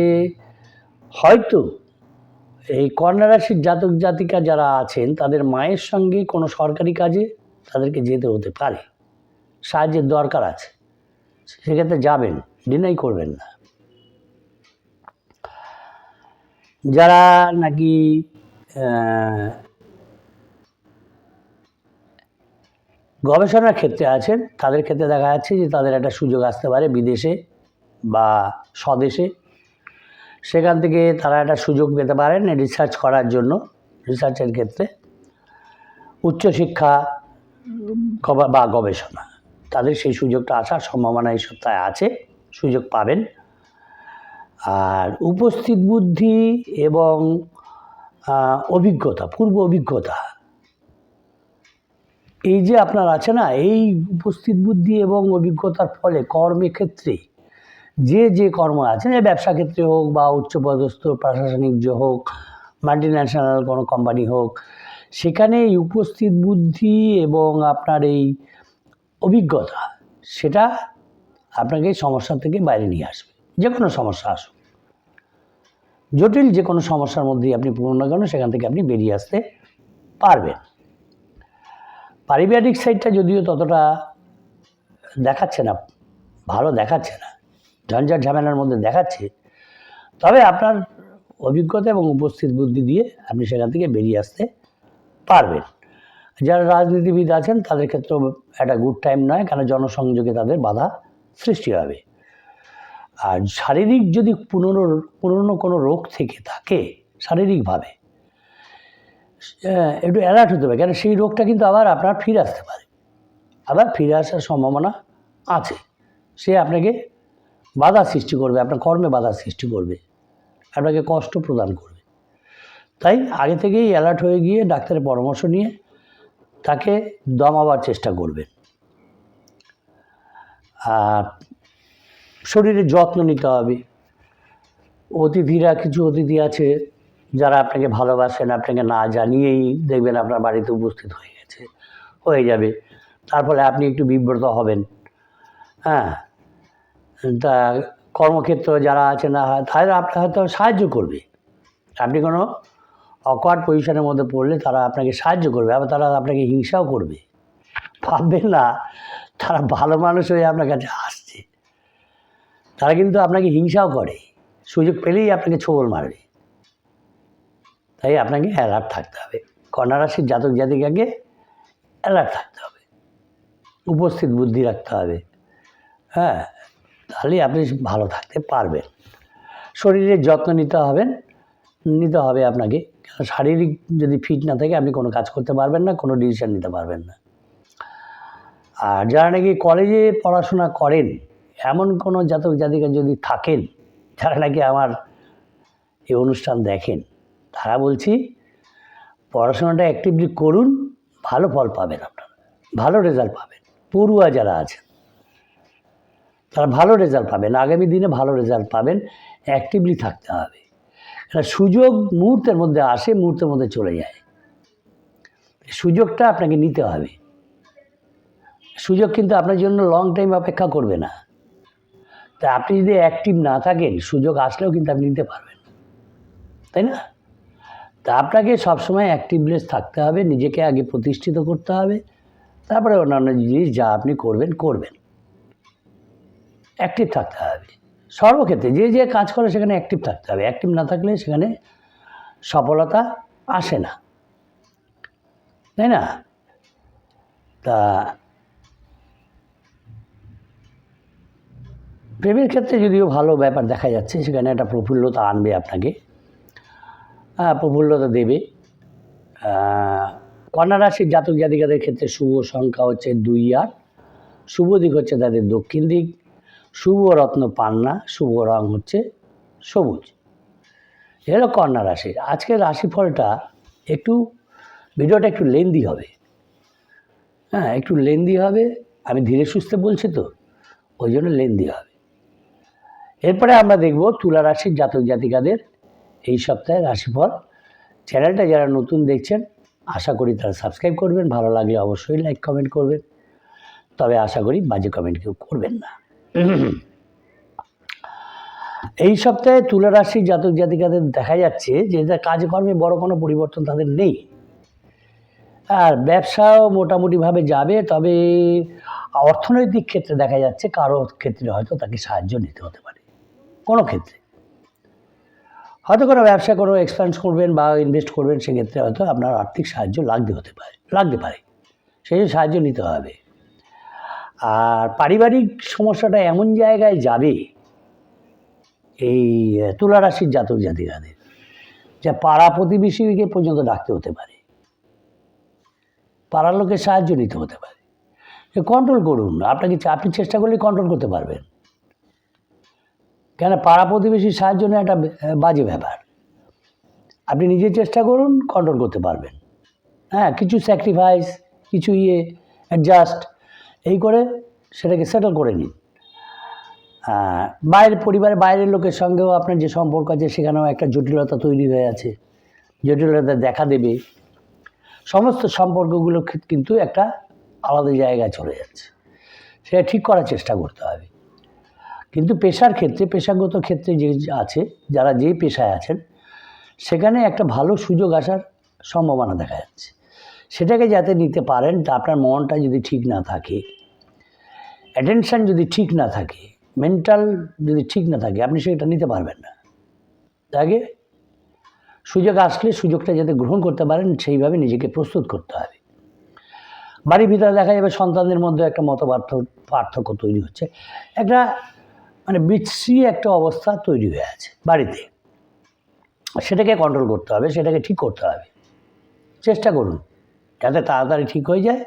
হয়তো এই কন্যা রাশির জাতক জাতিকা যারা আছেন তাদের মায়ের সঙ্গে কোনো সরকারি কাজে তাদেরকে যেতে হতে পারে, সাহায্যের দরকার আছে, সেক্ষেত্রে যাবেন, ডিনাই করবেন না। যারা নাকি গবেষণার ক্ষেত্রে আছেন তাদের ক্ষেত্রে দেখা যাচ্ছে যে তাদের একটা সুযোগ আসতে পারে বিদেশে বা স্বদেশে, সেখান থেকে তারা একটা সুযোগ পেতে পারেন রিসার্চ করার জন্য। রিসার্চের ক্ষেত্রে উচ্চশিক্ষা বা গবেষণা, তাদের সেই সুযোগটা আসার সম্ভাবনা এই সপ্তাহে আছে, সুযোগ পাবেন। আর উপস্থিত বুদ্ধি এবং অভিজ্ঞতা, পূর্ব অভিজ্ঞতা, এই যে আপনার আছে না, এই উপস্থিত বুদ্ধি এবং অভিজ্ঞতার ফলে কর্মের ক্ষেত্রে যে কর্ম আছে, ব্যবসা ক্ষেত্রে হোক বা উচ্চপদস্থ প্রশাসনিক যে হোক, মাল্টিন্যাশনাল কোনো কোম্পানি হোক, সেখানে এই উপস্থিত বুদ্ধি এবং আপনার এই অভিজ্ঞতা, সেটা আপনাকে সমস্যা থেকে বাইরে নিয়ে আসবে। যে কোনো সমস্যা আসুক, জটিল যে কোনো সমস্যার মধ্যেই আপনি পূর্ণ না কেন, সেখান থেকে আপনি বেরিয়ে আসতে পারবেন। পারিবারিক সাইডটা যদিও ততটা দেখাচ্ছে না, ভালো দেখাচ্ছে না, ঝঞ্ঝাট ঝামেলার মধ্যে দেখাচ্ছে, তবে আপনার অভিজ্ঞতা এবং উপস্থিত বুদ্ধি দিয়ে আপনি সেখান থেকে বেরিয়ে আসতে পারবেন। যারা রাজনীতিবিদ আছেন তাদের ক্ষেত্রেও একটা গুড টাইম নয়, কারণ জনসংযোগে তাদের বাধা সৃষ্টি হবে। আর শারীরিক যদি পুরনো কোনো রোগ থেকে থাকে শারীরিকভাবে, একটু অ্যালার্ট হতে হবে, কেন সেই রোগটা কিন্তু আবার আপনার ফিরে আসতে পারে, আবার ফিরে আসার সম্ভাবনা আছে। সে আপনাকে বাধা সৃষ্টি করবে, আপনার কর্মে বাধা সৃষ্টি করবে, আপনাকে কষ্ট প্রদান করবে। তাই আগে থেকেই অ্যালার্ট হয়ে গিয়ে ডাক্তারের পরামর্শ নিয়ে তাকে দমাবার চেষ্টা করবেন। আর শরীরের যত্ন নিতে হবে। কিছু অতিথি আছে যারা আপনাকে ভালোবাসেন, আপনাকে না জানিয়েই দেখবেন আপনার বাড়িতে উপস্থিত হয়ে যাবে, তার ফলে আপনি একটু বিব্রত হবেন। হ্যাঁ, তা কর্মক্ষেত্র যারা আছে না, তারা আপনার হয়তো সাহায্য করবে। আপনি কোনো অকওয়ার্ড পজিশনের মধ্যে পড়লে তারা আপনাকে সাহায্য করবে, আবার তারা আপনাকে হিংসাও করবে। ভাববেন না তারা ভালো মানুষ হয়ে আপনার কাছে আসছে, তারা কিন্তু আপনাকে হিংসাও করে, সুযোগ পেলেই আপনাকে ছোবল মারবে। তাই আপনাকে অ্যালার্ট থাকতে হবে। কন্যা রাশির জাতক জাতিকাকে অ্যালার্ট থাকতে হবে, উপস্থিত বুদ্ধি রাখতে হবে। হ্যাঁ, তাহলে আপনি ভালো থাকতে পারবেন। শরীরের যত্ন নিতে হবে আপনাকে। শারীরিক যদি ফিট না থাকে আপনি কোনো কাজ করতে পারবেন না, কোনো ডিসিশন নিতে পারবেন না। আর যারা নাকি কলেজে পড়াশোনা করেন এমন কোনো জাতক জাতিকা যদি থাকেন, যারা নাকি আমার এই অনুষ্ঠান দেখেন, তারা বলছি পড়াশোনাটা অ্যাক্টিভলি করুন, ভালো ফল পাবেন, আপনারা ভালো রেজাল্ট পাবেন। পড়ুয়া যারা আছেন তারা ভালো রেজাল্ট পাবেন, আগামী দিনে ভালো রেজাল্ট পাবেন। অ্যাক্টিভলি থাকতে হবে। সুযোগ মুহূর্তের মধ্যে আসে, মুহূর্তের মধ্যে চলে যায়। সুযোগটা আপনাকে নিতে হবে। সুযোগ কিন্তু আপনার জন্য লং টাইম অপেক্ষা করবে না। তা আপনি যদি অ্যাক্টিভ না থাকেন, সুযোগ আসলেও কিন্তু আপনি নিতে পারবেন না, তাই না? তা আপনাকে সবসময় অ্যাক্টিভনেস থাকতে হবে, নিজেকে আগে প্রতিষ্ঠিত করতে হবে, তারপরে অন্যান্য জিনিস যা আপনি করবেন। অ্যাক্টিভ থাকতে হবে সর্বক্ষেত্রে, যে কাজ করে সেখানে অ্যাক্টিভ থাকতে হবে। অ্যাক্টিভ না থাকলে সেখানে সফলতা আসে না, তাই না? তা প্রেমের ক্ষেত্রে যদিও ভালো ব্যাপার দেখা যাচ্ছে, সেখানে একটা প্রফুল্লতা আনবে আপনাকে, প্রফুল্লতা দেবে। কন্যা রাশির জাতক জাতিকাদের ক্ষেত্রে শুভ সংখ্যা হচ্ছে 2, 8। শুভ দিক হচ্ছে তাদের দক্ষিণ দিক। শুভ রত্ন পান্না, শুভ রং হচ্ছে সবুজ। এ হলো কন্যা রাশির আজকের রাশিফলটা। ভিডিওটা একটু লেন্দি হবে, হ্যাঁ একটু লেন্দি হবে। আমি ধীরে সুস্থে বলছি তো, ওই জন্য লেন্দি হবে। এরপরে আমরা দেখব তুলা রাশির জাতক জাতিকাদের এই সপ্তাহে রাশিফল। চ্যানেলটা যারা নতুন দেখছেন আশা করি তারা সাবস্ক্রাইব করবেন, ভালো লাগলে অবশ্যই লাইক কমেন্ট করবেন, তবে আশা করি বাজে কমেন্ট কেউ করবেন না। এই সপ্তাহে তুলা রাশির জাতক জাতিকাদের দেখা যাচ্ছে যে কাজকর্মে বড় কোনো পরিবর্তন তাদের নেই, আর ব্যবসাও মোটামুটিভাবে যাবে। তবে অর্থনৈতিক ক্ষেত্রে দেখা যাচ্ছে কারো ক্ষেত্রে হয়তো তাকে সাহায্য নিতে হতে পারে, কোনো ক্ষেত্রে হয়তো কোনো ব্যবসা কোনো এক্সপেন্স করবেন বা ইনভেস্ট করবেন, সেক্ষেত্রে হয়তো আপনার আর্থিক সাহায্য লাগতে পারে, সেই সাহায্য নিতে হবে। আর পারিবারিক সমস্যাটা এমন জায়গায় যাবে এই তুলা রাশির জাতক জাতিকাদের, যা পাড়া প্রতিবেশীকে পর্যন্ত ডাকতে হতে পারে, পাড়ার লোকের সাহায্য নিতে হতে পারে। কন্ট্রোল করুন, আপনি চেষ্টা করলে কন্ট্রোল করতে পারবেন। কেন পাড়া প্রতিবেশীর সাহায্য নেওয়া একটা বাজে ব্যাপার। আপনি নিজে চেষ্টা করুন, কন্ট্রোল করতে পারবেন। হ্যাঁ, কিছু স্যাক্রিফাইস, কিছু অ্যাডজাস্ট এই করে সেটাকে সেটেল করে নিন। পরিবারের বাইরের লোকের সঙ্গেও আপনার যে সম্পর্ক আছে সেখানেও একটা জটিলতা তৈরি হয়ে আছে, জটিলতা দেখা দেবে। সমস্ত সম্পর্কগুলো কিন্তু একটা আলাদা জায়গায় চলে যাচ্ছে, সেটা ঠিক করার চেষ্টা করতে হবে। কিন্তু পেশাগত ক্ষেত্রে যে আছে, যারা যেই পেশায় আছেন সেখানে একটা ভালো সুযোগ আসার সম্ভাবনা দেখা যাচ্ছে। সেটাকে যাতে নিতে পারেন, তা আপনার মনটা যদি ঠিক না থাকে, অ্যাটেনশান যদি ঠিক না থাকে, মেন্টাল যদি ঠিক না থাকে, আপনি সেটা নিতে পারবেন না। তাকে সুযোগ আসলে সুযোগটা যাতে গ্রহণ করতে পারেন সেইভাবে নিজেকে প্রস্তুত করতে হবে। বাড়ির ভিতরে দেখা যাবে সন্তানদের মধ্যে একটা পার্থক্য তৈরি হচ্ছে, একটা বিচ্ছিরি একটা অবস্থা তৈরি হয়ে আছে বাড়িতে। সেটাকে কন্ট্রোল করতে হবে, সেটাকে ঠিক করতে হবে। চেষ্টা করুন যাতে তাড়াতাড়ি ঠিক হয়ে যায়,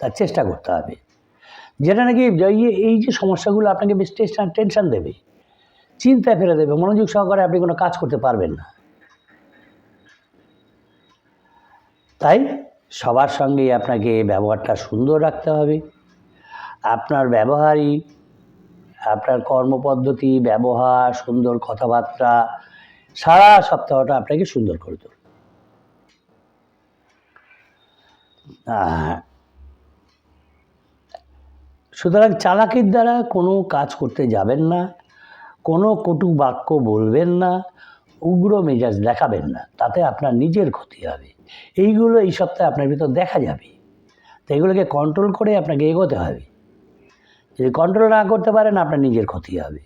তার চেষ্টা করতে হবে। যেটা নাকি এই যে সমস্যাগুলো আপনাকে বেশ টেনশান দেবে, চিন্তায় ফেলে দেবে, মনোযোগ সহকারে আপনি কোনো কাজ করতে পারবেন না। তাই সবার সঙ্গেই আপনাকে ব্যবহারটা সুন্দর রাখতে হবে। আপনার ব্যবহারই, আপনার কর্মপদ্ধতি, ব্যবহার, সুন্দর কথাবার্তা সারা সপ্তাহটা আপনাকে সুন্দর করে তুলবে। সুতরাং চালাকির দ্বারা কোনো কাজ করতে যাবেন না, কোনো কটু বাক্য বলবেন না, উগ্র মেজাজ দেখাবেন না, তাতে আপনার নিজের ক্ষতি হবে। এইগুলো এই সপ্তাহে আপনার ভিতর দেখা যাবে, তো এগুলোকে কন্ট্রোল করে আপনাকে এগোতে হবে। যদি কন্ট্রোল না করতে পারেন আপনার নিজের ক্ষতি হবে।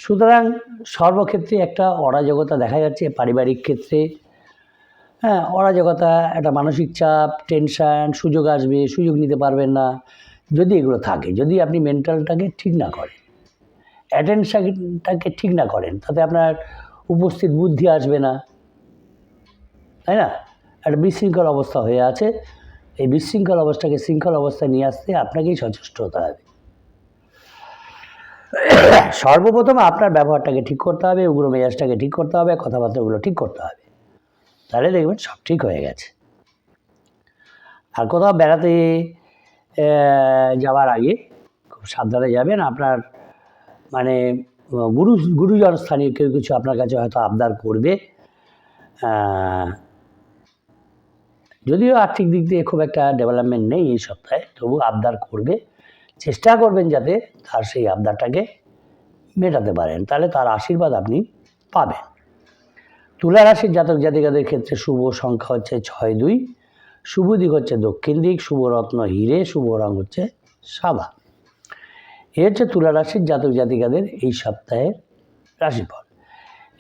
সুতরাং সর্বক্ষেত্রে একটা অরাজকতা দেখা যাচ্ছে পারিবারিক ক্ষেত্রে। হ্যাঁ, অরাজকতা, একটা মানসিক চাপ, টেনশান, সুযোগ আসবে, সুযোগ নিতে পারবেন না। যদি এগুলো থাকে, যদি আপনি মেন্টালটাকে ঠিক না করেন, অ্যাটেনশনটাকে ঠিক না করেন, তাতে আপনার উপস্থিত বুদ্ধি আসবে না, তাই না? একটা বিশৃঙ্খল অবস্থা হয়ে আছে। এই বিশৃঙ্খল অবস্থাকে শৃঙ্খল অবস্থায় নিয়ে আসতে আপনাকেই সচেষ্ট হতে হবে। সর্বপ্রথম আপনার ব্যবহারটাকে ঠিক করতে হবে, উগ্র মেজাজটাকে ঠিক করতে হবে, কথাবার্তাগুলো ঠিক করতে হবে। তাহলে দেখবেন সব ঠিক হয়ে গেছে। আর কোথাও বেড়াতে যাওয়ার আগে খুব সাবধানে যাবেন। আপনার মানে গুরুজন স্থানীয় কেউ কিছু আপনার কাছে হয়তো আবদার করবে। যদিও আর্থিক দিক দিয়ে খুব একটা ডেভেলপমেন্ট নেই এই সপ্তাহে, তবু আবদার করবে। চেষ্টা করবেন যাতে তার সেই আবদারটাকে মেটাতে পারেন, তাহলে তার আশীর্বাদ আপনি পাবেন। তুলা রাশির জাতক জাতিকাদের ক্ষেত্রে শুভ সংখ্যা হচ্ছে 6-2, শুভ দিক হচ্ছে দক্ষিণ দিক, শুভ রত্ন হিরে, শুভ রং হচ্ছে সাদা। এ হচ্ছে তুলা রাশির জাতক জাতিকাদের এই সপ্তাহের রাশিফল।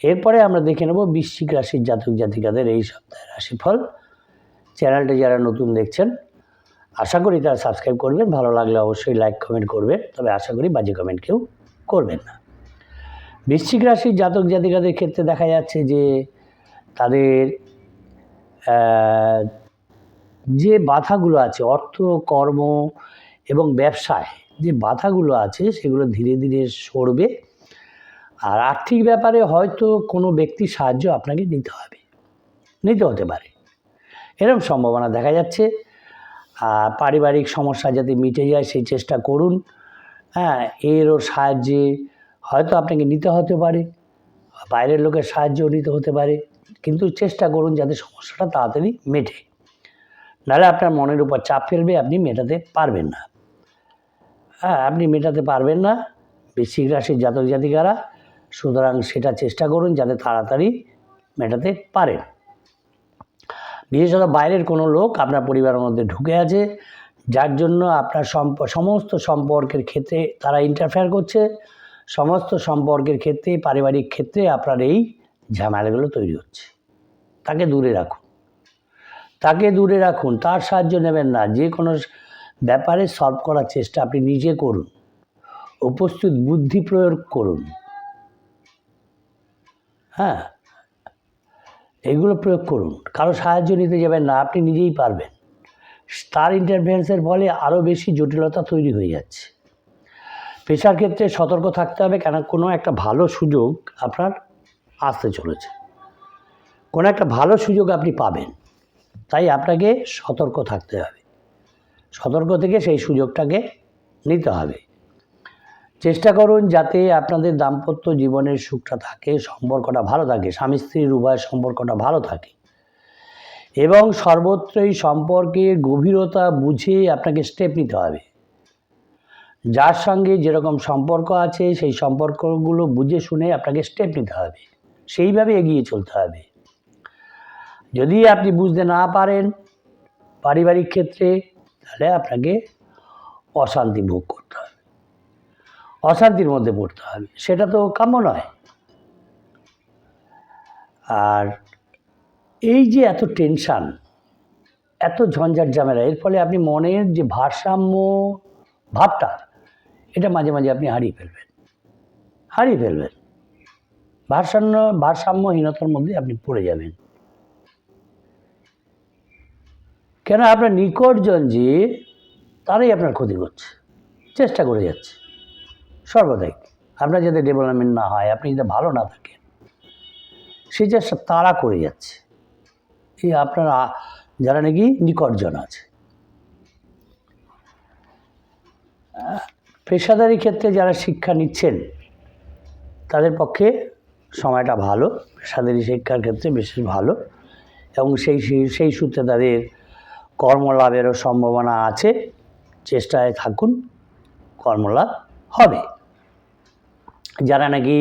এরপরে আমরা দেখে নেব বৃশ্চিক রাশির জাতক জাতিকাদের এই সপ্তাহের রাশিফল। চ্যানেলটি যারা নতুন দেখছেন, আশা করি তারা সাবস্ক্রাইব করবেন, ভালো লাগলে অবশ্যই লাইক কমেন্ট করবেন, তবে আশা করি বাজে কমেন্ট কেউ করবেন না। বৃশ্চিক রাশির জাতক জাতিকাদের ক্ষেত্রে দেখা যাচ্ছে যে তাদের যে বাধাগুলো আছে, অর্থ, কর্ম এবং ব্যবসায় যে বাধাগুলো আছে সেগুলো ধীরে ধীরে সরবে। আর আর্থিক ব্যাপারে হয়তো কোনো ব্যক্তির সাহায্য আপনাকে নিতে হতে পারে, এরকম সম্ভাবনা দেখা যাচ্ছে। আর পারিবারিক সমস্যা যাতে মিটে যায় সেই চেষ্টা করুন। হ্যাঁ, এরও সাহায্যে হয়তো আপনাকে নিতে হতে পারে, বাইরের লোকের সাহায্যও নিতে হতে পারে, কিন্তু চেষ্টা করুন যাতে সমস্যাটা তাড়াতাড়ি মেটে। নাহলে আপনার মনের উপর চাপ ফেলবে, আপনি মেটাতে পারবেন না। হ্যাঁ, আপনি মেটাতে পারবেন না বৃশ্চিক রাশির জাতক জাতিকারা। সুতরাং সেটা চেষ্টা করুন যাতে তাড়াতাড়ি মেটাতে পারেন। বিশেষত বাইরের কোনো লোক আপনার পরিবারের মধ্যে ঢুকে আছে, যার জন্য আপনার সমস্ত সম্পর্কের ক্ষেত্রে তারা ইন্টারফেয়ার করছে। সমস্ত সম্পর্কের ক্ষেত্রে, পারিবারিক ক্ষেত্রে আপনার এই ঝামেলাগুলো তৈরি হচ্ছে। তাকে দূরে রাখুন, তার সাহায্য নেবেন না। যে কোনো ব্যাপারে সলভ করার চেষ্টা আপনি নিজে করুন, উপস্থিত বুদ্ধি প্রয়োগ করুন। হ্যাঁ, এগুলো প্রয়োগ করুন, কারো সাহায্য নিতে যাবেন না, আপনি নিজেই পারবেন। তার ইন্টারফারেন্সের ফলে আরও বেশি জটিলতা তৈরি হয়ে যাচ্ছে। পেশার ক্ষেত্রে সতর্ক থাকতে হবে, কেন কোনো একটা ভালো সুযোগ আপনার আসতে চলেছে, কোনো একটা ভালো সুযোগ আপনি পাবেন, তাই আপনাকে সতর্ক থাকতে হবে। সতর্ক থেকে সেই সুযোগটাকে নিতে হবে। চেষ্টা করুন যাতে আপনাদের দাম্পত্য জীবনের সুখটা থাকে, সম্পর্কটা ভালো থাকে, স্বামী স্ত্রীর উভয় সম্পর্কটা ভালো থাকে, এবং সর্বত্রই সম্পর্কের গভীরতা বুঝে আপনাকে স্টেপ নিতে হবে। যার সঙ্গে যেরকম সম্পর্ক আছে সেই সম্পর্কগুলো বুঝে শুনে আপনাকে স্টেপ নিতে হবে, সেইভাবে এগিয়ে চলতে হবে। যদি আপনি বুঝতে না পারেন পারিবারিক ক্ষেত্রে, তাহলে আপনাকে অশান্তি ভোগ করতে হবে, অশান্তির মধ্যে পড়তে হবে, সেটা তো কাম্য নয়। আর এই যে এত টেনশান, এত ঝঞ্ঝাট ঝামেলা, এর ফলে আপনি মনের যে ভারসাম্য ভাবটা, এটা মাঝে মাঝে আপনি হারিয়ে ফেলবেন। ভারসাম্যহীনতার মধ্যে আপনি পড়ে যাবেন। কেন আপনার নিকটজন যে তারাই আপনার ক্ষতি করছে, চেষ্টা করে যাচ্ছে সর্বদাই আপনার যাতে ডেভেলপমেন্ট না হয়, আপনি যাতে ভালো না থাকেন, সেই চেষ্টা তারা করে যাচ্ছে, এই আপনার যারা নাকি নিকটজন আছে। পেশাদারি ক্ষেত্রে যারা শিক্ষা নিচ্ছেন তাদের পক্ষে সময়টা ভালো, পেশাদারি শিক্ষার ক্ষেত্রে বেশি ভালো, এবং সেই সূত্রে তাদের কর্মলাভেরও সম্ভাবনা আছে। চেষ্টায় থাকুন, কর্মলাভ হবে। যারা নাকি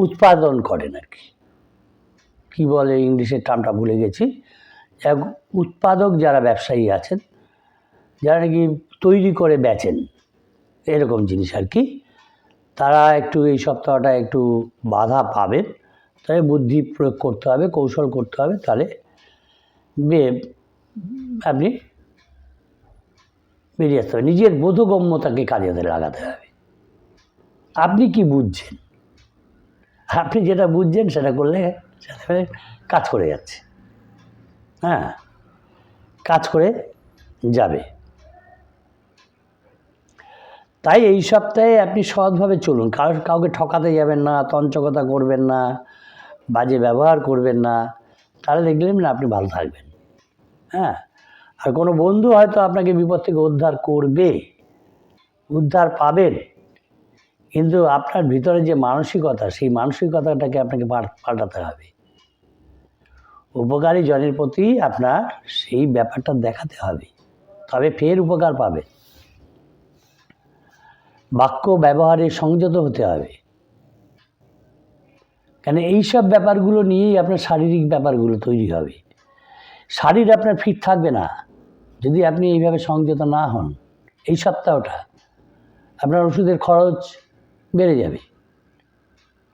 উৎপাদন করেন, আর কি বলে ইংলিশের টার্মটা ভুলে গেছি, উৎপাদক যারা ব্যবসায়ী আছেন, যারা নাকি তৈরি করে বেচেন এরকম জিনিস আর কি, তারা একটু এই সপ্তাহটা একটু বাধা পাবেন, তবে বুদ্ধি প্রয়োগ করতে হবে, কৌশল করতে হবে, তাহলে আপনি বেরিয়ে আসতে হবে। নিজের বোধগম্যতাকে কাজে লাগাতে হবে। আপনি কি বুঝছেন, আপনি যেটা বুঝছেন সেটা করলে সেটা কাজ করে যাচ্ছে, হ্যাঁ, কাজ করে যাবে। তাই এই সপ্তাহে আপনি সৎভাবে চলুন, কাউকে ঠকাতে যাবেন না, তঞ্চকতা করবেন না, বাজে ব্যবহার করবেন না, তাহলে দেখলেন না আপনি ভালো থাকবেন। হ্যাঁ, আর কোনো বন্ধু হয়তো আপনাকে বিপদ থেকে উদ্ধার করবে, উদ্ধার পাবেন, কিন্তু আপনার ভিতরে যে মানসিকতা, সেই মানসিকতাটাকে আপনাকে পাল্টাতে হবে। উপকারী জনের প্রতি আপনার সেই ব্যাপারটা দেখাতে হবে, তবে ফের উপকার পাবে। বাক্য ব্যবহারে সংযত হতে হবে, কেন এইসব ব্যাপারগুলো নিয়েই আপনার শারীরিক ব্যাপারগুলো তৈরি হবে। শরীর আপনার ফিট থাকবে না যদি আপনি এইভাবে সংযত না হন। এই সপ্তাহটা আপনার ওষুধের খরচ বেড়ে যাবে,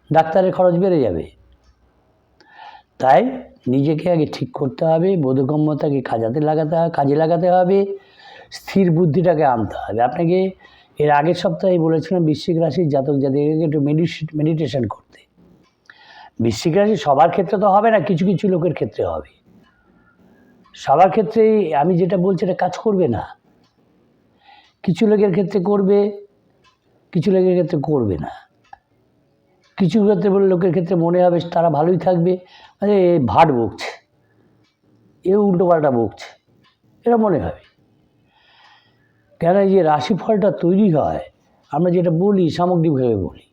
ডাক্তারের খরচ বেড়ে যাবে। তাই নিজেকে আগে ঠিক করতে হবে, বোধগম্যতাকে কাজে লাগাতে হবে, স্থির বুদ্ধিটাকে আনতে হবে। আপনাকে এর আগের সপ্তাহে বলেছিলাম বৃশ্চিক রাশির জাতক জাতিকাকে একটু মেডিটেশন করতে। বৃশ্চিক রাশি সবার ক্ষেত্রে তো হবে না, কিছু কিছু লোকের ক্ষেত্রে হবে। সবার ক্ষেত্রেই আমি যেটা বলছি এটা কাজ করবে না। কিছু লোকের ক্ষেত্রে করবে, কিছু লোকের ক্ষেত্রে করবে না। কিছু ক্ষেত্রে লোকের ক্ষেত্রে মনে হবে তারা ভালোই থাকবে, মানে ভাট বকছে, উল্টোপাল্টা বকছে, এটা মনে হবে। কেন এই যে রাশিফলটা তৈরি হয়, আমরা যেটা বলি সামগ্রিকভাবে বলি,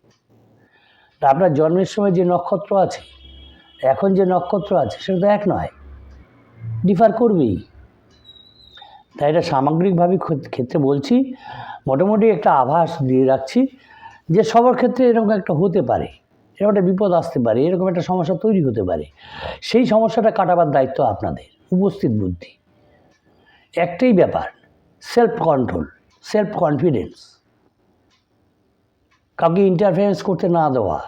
আপনার জন্মের সময় যে নক্ষত্র আছে, এখন যে নক্ষত্র আছে সেটা তো এক নয়, ডিফার করবেই। তাই এটা সামগ্রিকভাবে ক্ষেত্রে বলছি, মোটামুটি একটা আভাস দিয়ে রাখছি যে সবার ক্ষেত্রে এরকম একটা হতে পারে, এরকম একটা বিপদ আসতে পারে, এরকম একটা সমস্যা তৈরি হতে পারে। সেই সমস্যাটা কাটাবার দায়িত্ব আপনাদের, উপস্থিত বুদ্ধি। একটাই ব্যাপার, সেলফ কন্ট্রোল, সেলফ কনফিডেন্স, কাউকে ইন্টারফারেন্স করতে না দেওয়া,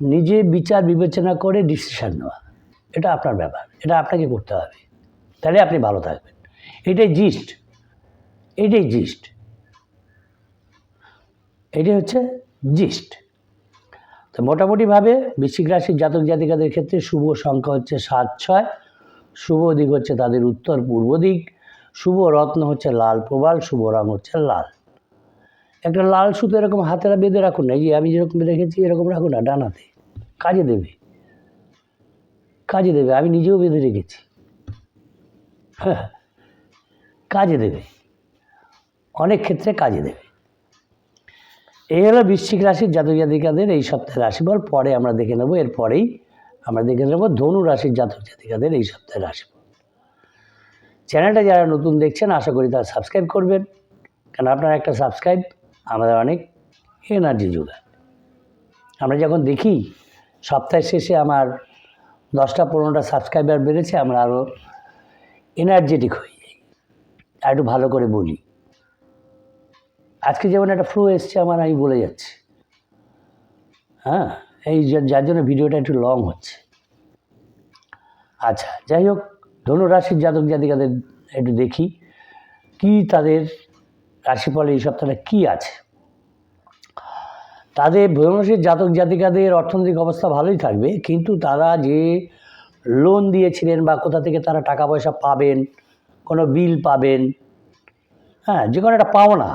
নিজে বিচার বিবেচনা করে ডিসিশান নেওয়া, এটা আপনার ব্যাপার, এটা আপনাকে করতে হবে, তাহলে আপনি ভালো থাকবেন। এটাই জিস্ট, এটাই হচ্ছে জিস্ট। তো মোটামুটিভাবে বৃশ্চিক রাশির জাতক জাতিকাদের ক্ষেত্রে শুভ সংখ্যা হচ্ছে 7-6, শুভ দিক হচ্ছে তাদের উত্তর পূর্ব দিক, শুভ রত্ন হচ্ছে লাল প্রবাল, শুভ রং হচ্ছে লাল। একটা লাল সুতো এরকম হাতেরা বেঁধে রাখুন না, এই যে আমি যেরকম রেখেছি এরকম রাখুন না, ডান হাতে, কাজে দেবে, কাজে দেবে। আমি নিজেও বেঁধে রেখেছি, হ্যাঁ, কাজে দেবে, অনেক ক্ষেত্রে কাজে দেবে। এই হলো বৃশ্চিক রাশির জাতক জাতিকাদের এই সপ্তাহের রাশিফল। পরে আমরা দেখে নেব, এরপরেই আমরা দেখে নেব ধনু রাশির জাতক জাতিকাদের এই সপ্তাহের রাশিফল। চ্যানেলটা যারা নতুন দেখছেন আশা করি তারা সাবস্ক্রাইব করবেন, কারণ আপনার একটা সাবস্ক্রাইব আমাদের অনেক এনার্জি যোগায়। আমরা যখন দেখি সপ্তাহের শেষে আমার 10-15টা সাবস্ক্রাইবার বেড়েছে, আমরা আরও এনার্জেটিক হয়ে যাই, আর একটু ভালো করে বলি। আজকে যেমন একটা ফ্লো এসছে আমার, আমি বলে যাচ্ছি, হ্যাঁ, এই যার জন্য ভিডিওটা একটু লং হচ্ছে। আচ্ছা, যাই হোক, ধনুরাশির জাতক জাতিকাদের একটু দেখি কি তাদের রাশিফলে এই সপ্তাহটা কী আছে। তাদের ধনুরাশির জাতক জাতিকাদের অর্থনৈতিক অবস্থা ভালোই থাকবে, কিন্তু তারা যে লোন দিয়েছিলেন বা কোথা থেকে তারা টাকা পয়সা পাবেন, কোনো বিল পাবেন, হ্যাঁ, যে কোনো একটা পাওনা,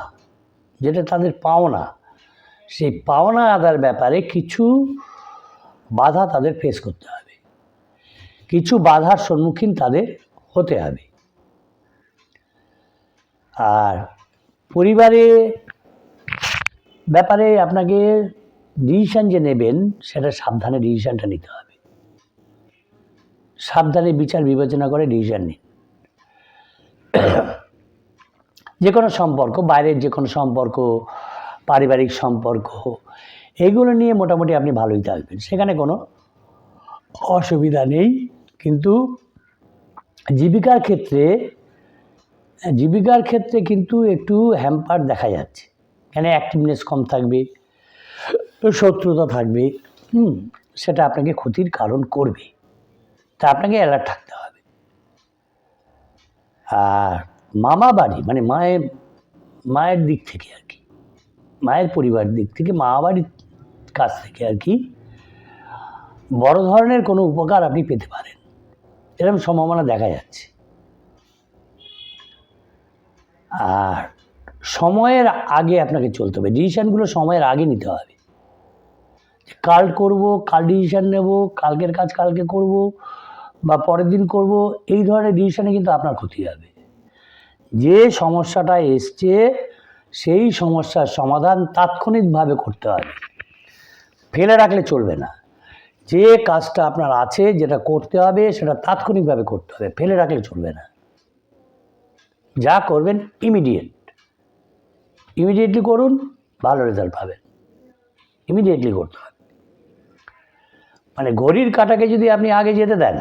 যেটা তাদের পাওনা, সেই পাওনা আদার ব্যাপারে কিছু বাধা তাদের ফেস করতে হবে, কিছু বাধার সম্মুখীন তাদের হতে হবে। আর পরিবারে ব্যাপারে আপনাকে ডিসিশান যে নেবেন সেটা সাবধানে ডিসিশানটা নিতে হবে, সাবধানে বিচার বিবেচনা করে ডিসিশান নিন। যে কোনো সম্পর্ক, বাইরের যে কোনো সম্পর্ক, পারিবারিক সম্পর্ক, এগুলো নিয়ে মোটামুটি আপনি ভালোই থাকবেন, সেখানে কোনো অসুবিধা নেই। কিন্তু জীবিকার ক্ষেত্রে কিন্তু একটু হ্যাম্পার দেখা যাচ্ছে, এখানে অ্যাক্টিভনেস কম থাকবে, শত্রুতা থাকবে, সেটা আপনাকে ক্ষতির কারণ করবে। তা আপনাকে অ্যালার্ট থাকতে হবে। আর মামা বাড়ি মানে মায়ের দিক থেকে আর কি, মায়ের পরিবার দিক থেকে, মামা বাড়ির কাছ থেকে আর কি বড় ধরনের কোনো উপকার আপনি পেতে পারেন, এরকম সম্ভাবনা দেখা যাচ্ছে। আর সময়ের আগে আপনাকে চলতে হবে, ডিসিশানগুলো সময়ের আগে নিতে হবে। কাল করব, কাল ডিসিশান নেব, কালকের কাজ কালকে করব বা পরের দিন করব, এই ধরনের ডিসিশানে কিন্তু আপনার ক্ষতি হবে। যে সমস্যাটা এসছে সেই সমস্যার সমাধান তাৎক্ষণিকভাবে করতে হবে, ফেলে রাখলে চলবে না। যে কাজটা আপনার আছে, যেটা করতে হবে, সেটা তাৎক্ষণিকভাবে করতে হবে, ফেলে রাখলে চলবে না। যা করবেন ইমিডিয়েটলি করুন, ভালো রেজাল্ট পাবেন। ইমিডিয়েটলি করতে হবে। মানে ঘড়ির কাঁটাকে যদি আপনি আগে যেতে দেন,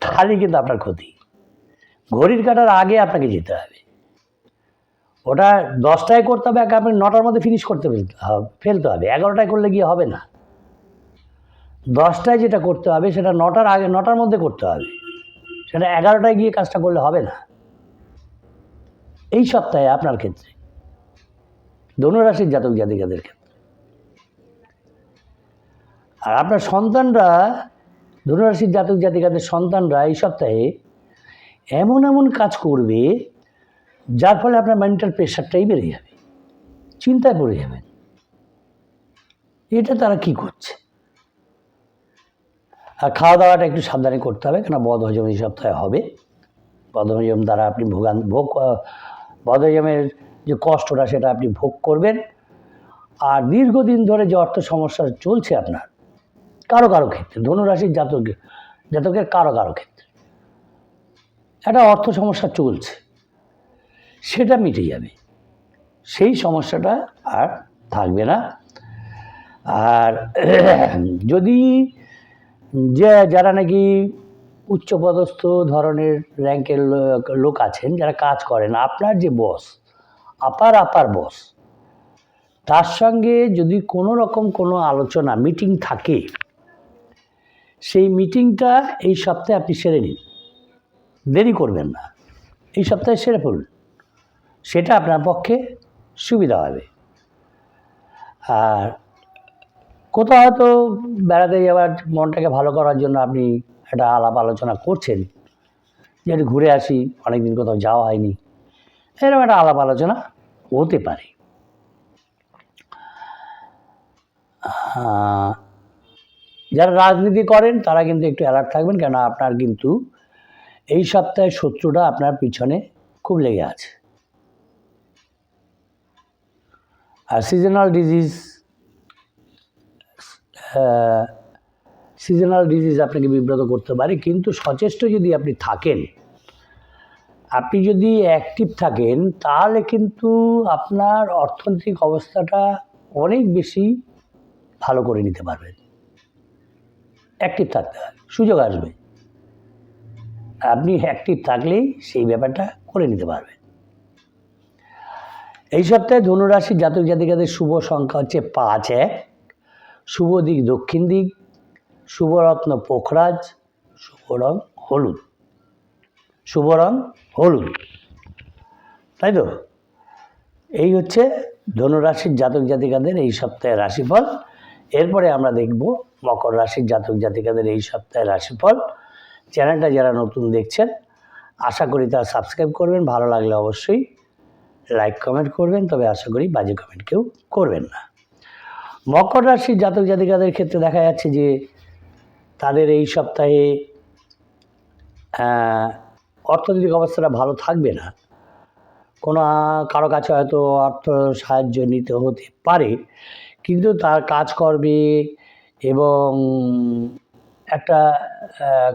তাহলে কিন্তু আপনার ক্ষতি। ঘড়ির কাঁটার আগে আপনাকে যেতে হবে। ওটা 10টায় করতে হবে, আপনি 9টার মধ্যে ফিনিশ করতে ফেলতে হবে। 11টায় করলে গিয়ে হবে না। 10টায় যেটা করতে হবে সেটা 9টার আগে, 9টার মধ্যে করতে হবে। সেটা 11টায় গিয়ে কাজটা করলে হবে না। এই সপ্তাহে আপনার ক্ষেত্রে, ধনুরাশির জাতক জাতিকাদের ক্ষেত্রে। আর আপনার সন্তানরা, ধনুরাশির জাতক জাতিকাদের সন্তানরা এই সপ্তাহে এমন এমন কাজ করবে যার ফলে আপনার মেন্টাল প্রেশারটাই বেড়ে যাবে, চিন্তায় পড়ে যাবেন, এটা তারা কি করছে। আর খাওয়া দাওয়াটা একটু সাবধানে করতে হবে, কেন বদহজম এই সপ্তাহে হবে। বদহজম দ্বারা আপনি বদহজমের যে কষ্টটা সেটা আপনি ভোগ করবেন। আর দীর্ঘদিন ধরে যে অর্থ সমস্যা চলছে আপনার কারো ক্ষেত্রে, ধনুরাশির জাতকের কারো ক্ষেত্রে একটা অর্থ সমস্যা চলছে, সেটা মিটে যাবে। সেই সমস্যাটা আর থাকবে না। আর যদি যারা নাকি উচ্চপদস্থ ধরনের র্যাঙ্কের লোক আছেন, যারা কাজ করেন, আপনার যে বস, আপার বস, তার সঙ্গে যদি কোনো রকম কোনো আলোচনা মিটিং থাকে, সেই মিটিংটা এই সপ্তাহে আপনি সেরে নিন, দেরি করবেন না, এই সপ্তাহে সেরে ফেলুন, সেটা আপনার পক্ষে সুবিধা হবে। আর কোথাও হয়তো বেড়াতে যাওয়ার, মনটাকে ভালো করার জন্য আপনি একটা আলাপ আলোচনা করছেন যে একটু ঘুরে আসি, অনেকদিন কোথাও যাওয়া হয়নি, এরকম একটা আলাপ আলোচনা হতে পারে। যারা রাজনীতি করেন তারা কিন্তু একটু অ্যালার্ট থাকবেন, কেন আপনার কিন্তু এই সপ্তাহে শত্রুটা আপনার পিছনে খুব লেগে আছে। আর সিজনাল ডিজিজ আপনাকে বিব্রত করতে পারে, কিন্তু সচেষ্ট যদি আপনি থাকেন, আপনি যদি অ্যাক্টিভ থাকেন, তাহলে কিন্তু আপনার অর্থনৈতিক অবস্থাটা অনেক বেশি ভালো করে নিতে পারবেন। অ্যাক্টিভ থাকতে হবে, সুযোগ আসবে, আপনি অ্যাক্টিভ থাকলেই সেই ব্যাপারটা করে নিতে পারবেন। এই সপ্তাহে ধনুরাশির জাতক জাতিকাদের শুভ সংখ্যা হচ্ছে 5-1, শুভ দিক দক্ষিণ দিক, শুভরত্ন পোখরাজ, শুভ রং হলুদ। তাই তো? এই হচ্ছে ধনুরাশির জাতক জাতিকাদের এই সপ্তাহের রাশিফল। এরপরে আমরা দেখব মকর রাশির জাতক জাতিকাদের এই সপ্তাহের রাশিফল। চ্যানেলটা যারা নতুন দেখছেন, আশা করি তারা সাবস্ক্রাইব করবেন, ভালো লাগলে অবশ্যই লাইক কমেন্ট করবেন, তবে আশা করি বাজে কমেন্ট কেউ করবেন না। মকর রাশির জাতক জাতিকাদের ক্ষেত্রে দেখা যাচ্ছে যে তাদের এই সপ্তাহে অর্থনৈতিক অবস্থাটা ভালো থাকবে না। কারো কাছে হয়তো অর্থ সাহায্য নিতে হতে পারে, কিন্তু তার কাজকর্মে এবং একটা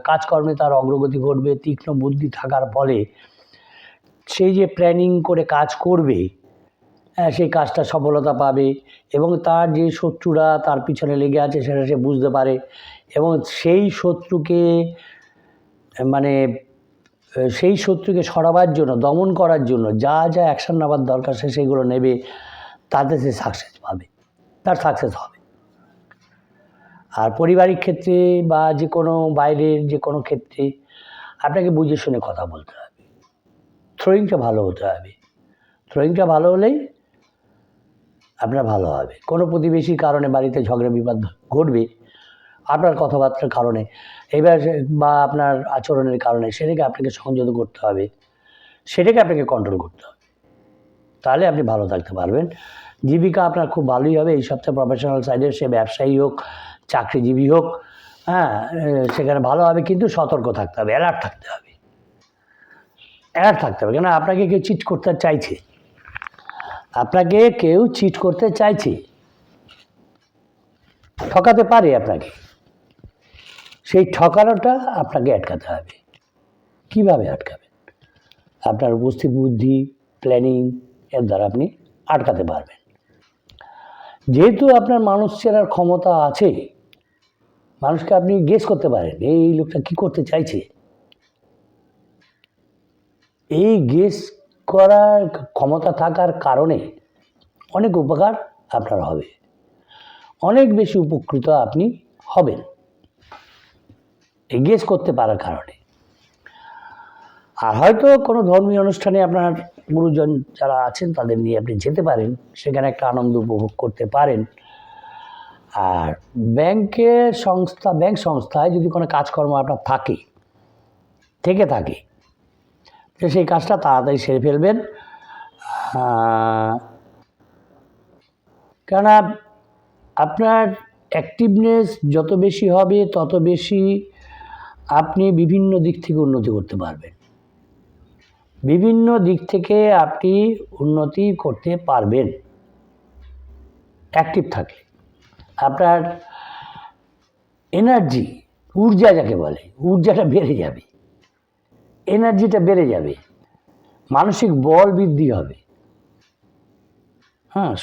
কাজকর্মে তার অগ্রগতি ঘটবে। তীক্ষ্ণ বুদ্ধি থাকার ফলে সেই যে প্ল্যানিং করে কাজ করবে, সেই কাজটা সফলতা পাবে, এবং তার যে শত্রুরা তার পিছনে লেগে আছে সেটা সে বুঝতে পারে, এবং সেই শত্রুকে মানে সেই শত্রুকে সরাবার জন্য, দমন করার জন্য যা যা অ্যাকশন নেওয়ার দরকার সে সেগুলো নেবে, তাতে সে সাকসেস পাবে, তার সাকসেস হবে। আর পারিবারিক ক্ষেত্রে বা যে কোনো বাইরের যে কোনো ক্ষেত্রে আপনাকে বুঝে শুনে কথা বলতে হবে। থ্রোয়িংটা ভালো হতে হবে। থ্রোয়িংটা ভালো হলেই আপনার ভালো হবে। কোনো প্রতিবেশীর কারণে বাড়িতে ঝগড়া বিবাদ ঘটবে আপনার কথাবার্তার কারণে, এবার বা আপনার আচরণের কারণে, সেটাকে আপনাকে সংযত করতে হবে, সেটাকে আপনাকে কন্ট্রোল করতে হবে। তাহলে আপনি ভালো থাকতে পারবেন। জীবিকা আপনার খুব ভালোই হবে এই সপ্তাহে। প্রফেশনাল সাইডে সে ব্যবসায়ী হোক, চাকরিজীবী হোক, হ্যাঁ, সেখানে ভালো হবে, কিন্তু সতর্ক থাকতে হবে, অ্যালার্ট থাকতে হবে, অ্যালার্ট থাকতে হবে। কেন আপনাকে কেউ চিট করতে চাইছে, আপনাকে কেউ চিট করতে চাইছে, ঠকাতে পারে আপনাকে। সেই ঠকানোটা আপনাকে আটকাতে হবে। কিভাবে আটকাবেন? আপনার উপস্থিত বুদ্ধি, প্ল্যানিং এর দ্বারা আপনি আটকাতে পারবেন। যেহেতু আপনার মানুষ চেনার ক্ষমতা আছে, মানুষকে আপনি গেস করতে পারেন এই লোকটা কী করতে চাইছে। এই গেস করার ক্ষমতা থাকার কারণে অনেক উপকার আপনার হবে, অনেক বেশি উপকৃত আপনি হবেন এই গেস করতে পারার কারণে। আর হয়তো কোনো ধর্মীয় অনুষ্ঠানে আপনার গুরুজন যারা আছেন তাদের নিয়ে আপনি যেতে পারেন, সেখানে একটা আনন্দ উপভোগ করতে পারেন। আর ব্যাংক সংস্থায় যদি কোনো কাজকর্ম আপনার থেকে থাকে, তো সেই কাজটা তাড়াতাড়ি সেরে ফেলবেন। কেননা আপনার অ্যাক্টিভনেস যত বেশি হবে তত বেশি আপনি বিভিন্ন দিক থেকে উন্নতি করতে পারবেন। বিভিন্ন দিক থেকে আপনি উন্নতি করতে পারবেন অ্যাক্টিভ থাকলে। আপনার এনার্জি, ঊর্জা যাকে বলে, ঊর্জাটা বেড়ে যাবে, এনার্জিটা বেড়ে যাবে, মানসিক বল বৃদ্ধি হবে।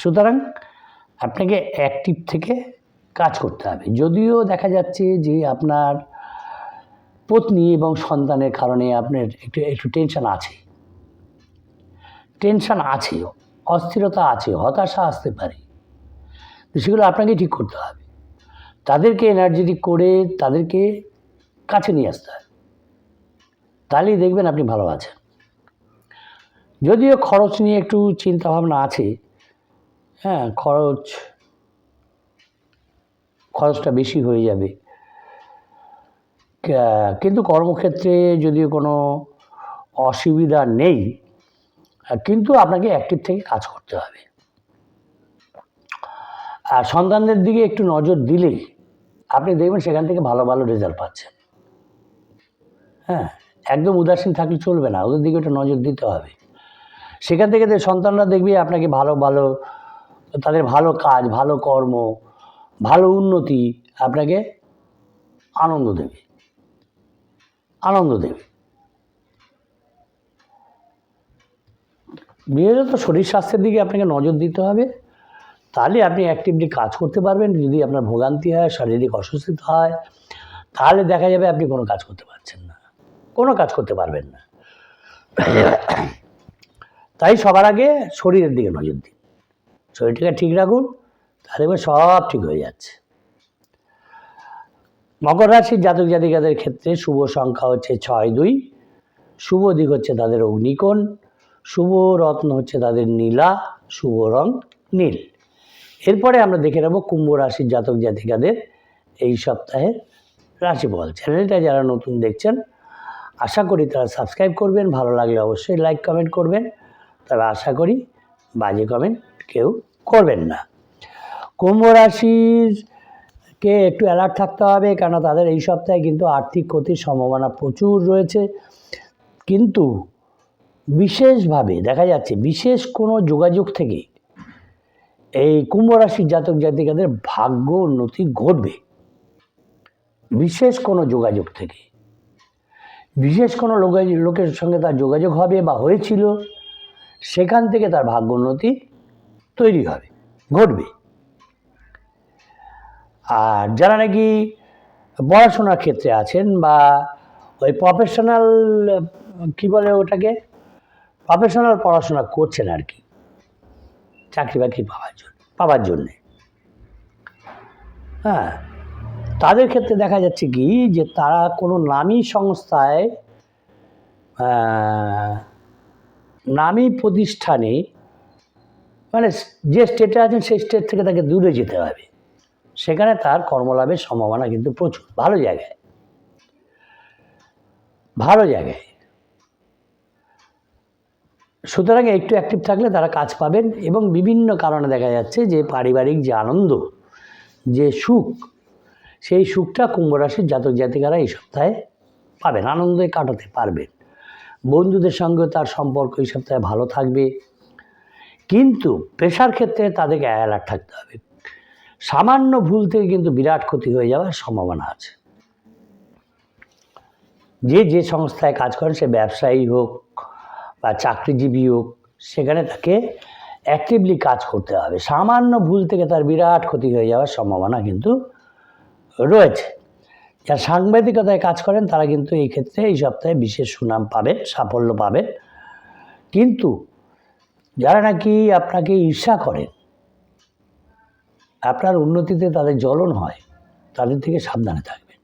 সুতরাং আপনাকে অ্যাক্টিভ থেকে কাজ করতে হবে। যদিও দেখা যাচ্ছে যে আপনার পত্নী এবং সন্তানের কারণে আপনার একটু টেনশন আছে, অস্থিরতা আছে, হতাশা আসতে পারে, তো সেগুলো আপনাকে ঠিক করতে হবে। তাদেরকে এনার্জেটিক করে তাদেরকে কাছে নিয়ে আসতে হবে, তাহলেই দেখবেন আপনি ভালো আছেন। যদিও খরচ নিয়ে একটু চিন্তাভাবনা আছে, খরচটা বেশি হয়ে যাবে, কিন্তু কর্মক্ষেত্রে যদিও কোনো অসুবিধা নেই, কিন্তু আপনাকে অ্যাক্টিভ থেকে কাজ করতে হবে। আর সন্তানদের দিকে একটু নজর দিলেই আপনি দেখবেন সেখান থেকে ভালো ভালো রেজাল্ট পাচ্ছেন। একদম উদাসীন থাকলে চলবে না, ওদের দিকে একটু নজর দিতে হবে। সেখান থেকে সন্তানরা দেখবে আপনাকে ভালো তাদের ভালো কাজ, ভালো কর্ম, ভালো উন্নতি আপনাকে আনন্দ দেবে। বিশেষত শরীর স্বাস্থ্যের দিকে আপনাকে নজর দিতে হবে, তাহলে আপনি অ্যাক্টিভলি কাজ করতে পারবেন। যদি আপনার ভোগান্তি হয়, শারীরিক অসুস্থতা হয়, তাহলে দেখা যাবে আপনি কোনো কাজ করতে পারছেন না, কোনো কাজ করতে পারবেন না। তাই সবার আগে শরীরের দিকে নজর দিন, শরীরটাকে ঠিক রাখুন, তাহলে সব ঠিক হয়ে যাচ্ছে। মকর রাশির জাতক জাতিকাদের ক্ষেত্রে শুভ সংখ্যা হচ্ছে 6-2, শুভ দিক হচ্ছে তাদের অগ্নিকোণ, শুভ রত্ন হচ্ছে তাদের নীলা, শুভ রং নীল। এরপরে আমরা দেখে নেব কুম্ভ রাশির জাতক জাতিকাদের এই সপ্তাহের রাশিফল। চ্যানেলটা যারা নতুন দেখছেন আশা করি তারা সাবস্ক্রাইব করবেন, ভালো লাগলে অবশ্যই লাইক কমেন্ট করবেন, তবে আশা করি বাজে কমেন্ট কেউ করবেন না। কুম্ভ রাশিরকে একটু অ্যালার্ট থাকতে হবে, কেন তাদের এই সপ্তাহে কিন্তু আর্থিক ক্ষতির সম্ভাবনা প্রচুর রয়েছে। কিন্তু বিশেষভাবে দেখা যাচ্ছে বিশেষ কোনো যোগাযোগ থেকে এই কুম্ভ রাশির জাতক জাতিকাদের ভাগ্য উন্নতি ঘটবে। বিশেষ কোনো যোগাযোগ থেকে, বিশেষ কোনো লোকের সঙ্গে তার যোগাযোগ হবে বা হয়েছিল, সেখান থেকে তার ভাগ্য উন্নতি তৈরি হবে, ঘটবে। আর যারা নাকি পড়াশোনার ক্ষেত্রে আছেন বা ওই প্রফেশনাল কী বলে ওটাকে, প্রফেশনাল পড়াশোনা করছেন আর কি, চাকরি বাকরি পাওয়ার জন্যে। হ্যাঁ, তাদের ক্ষেত্রে দেখা যাচ্ছে কি যে তারা কোনো নামী সংস্থায়, নামী প্রতিষ্ঠানে, মানে যে স্টেটে আছেন সেই স্টেট থেকে তাকে দূরে যেতে হবে, সেখানে তার কর্মলাভের সম্ভাবনা কিন্তু প্রচুর, ভালো জায়গায়। সুতরাং একটু অ্যাক্টিভ থাকলে তারা কাজ পাবেন, এবং বিভিন্ন কারণে দেখা যাচ্ছে যে পারিবারিক যে আনন্দ, যে সুখ, সেই সুখটা কুম্ভ রাশির জাতক জাতিকারা এই সপ্তাহে পাবেন, আনন্দে কাটাতে পারবেন। বন্ধুদের সঙ্গে তার সম্পর্ক এই সপ্তাহে ভালো থাকবে, কিন্তু পেশার ক্ষেত্রে তাদেরকে অ্যালার্ট থাকতে হবে। সামান্য ভুল থেকে কিন্তু বিরাট ক্ষতি হয়ে যাওয়ার সম্ভাবনা আছে। যে সংস্থায় কাজ করেন, সে ব্যবসায়ী হোক বা চাকরিজীবী হোক, সেখানে তাকে অ্যাক্টিভলি কাজ করতে হবে। সামান্য ভুল থেকে তার বিরাট ক্ষতি হয়ে যাওয়ার সম্ভাবনা কিন্তু রয়েছে। যারা সাংবাদিকতায় কাজ করেন তারা কিন্তু এই ক্ষেত্রে এই সপ্তাহে বিশেষ সুনাম পাবেন, সাফল্য পাবেন। কিন্তু যারা নাকি আপনাকে ঈর্ষা করেন, আপনার উন্নতিতে তাদের জ্বলন হয়, তাদের থেকে সাবধানে থাকবেন।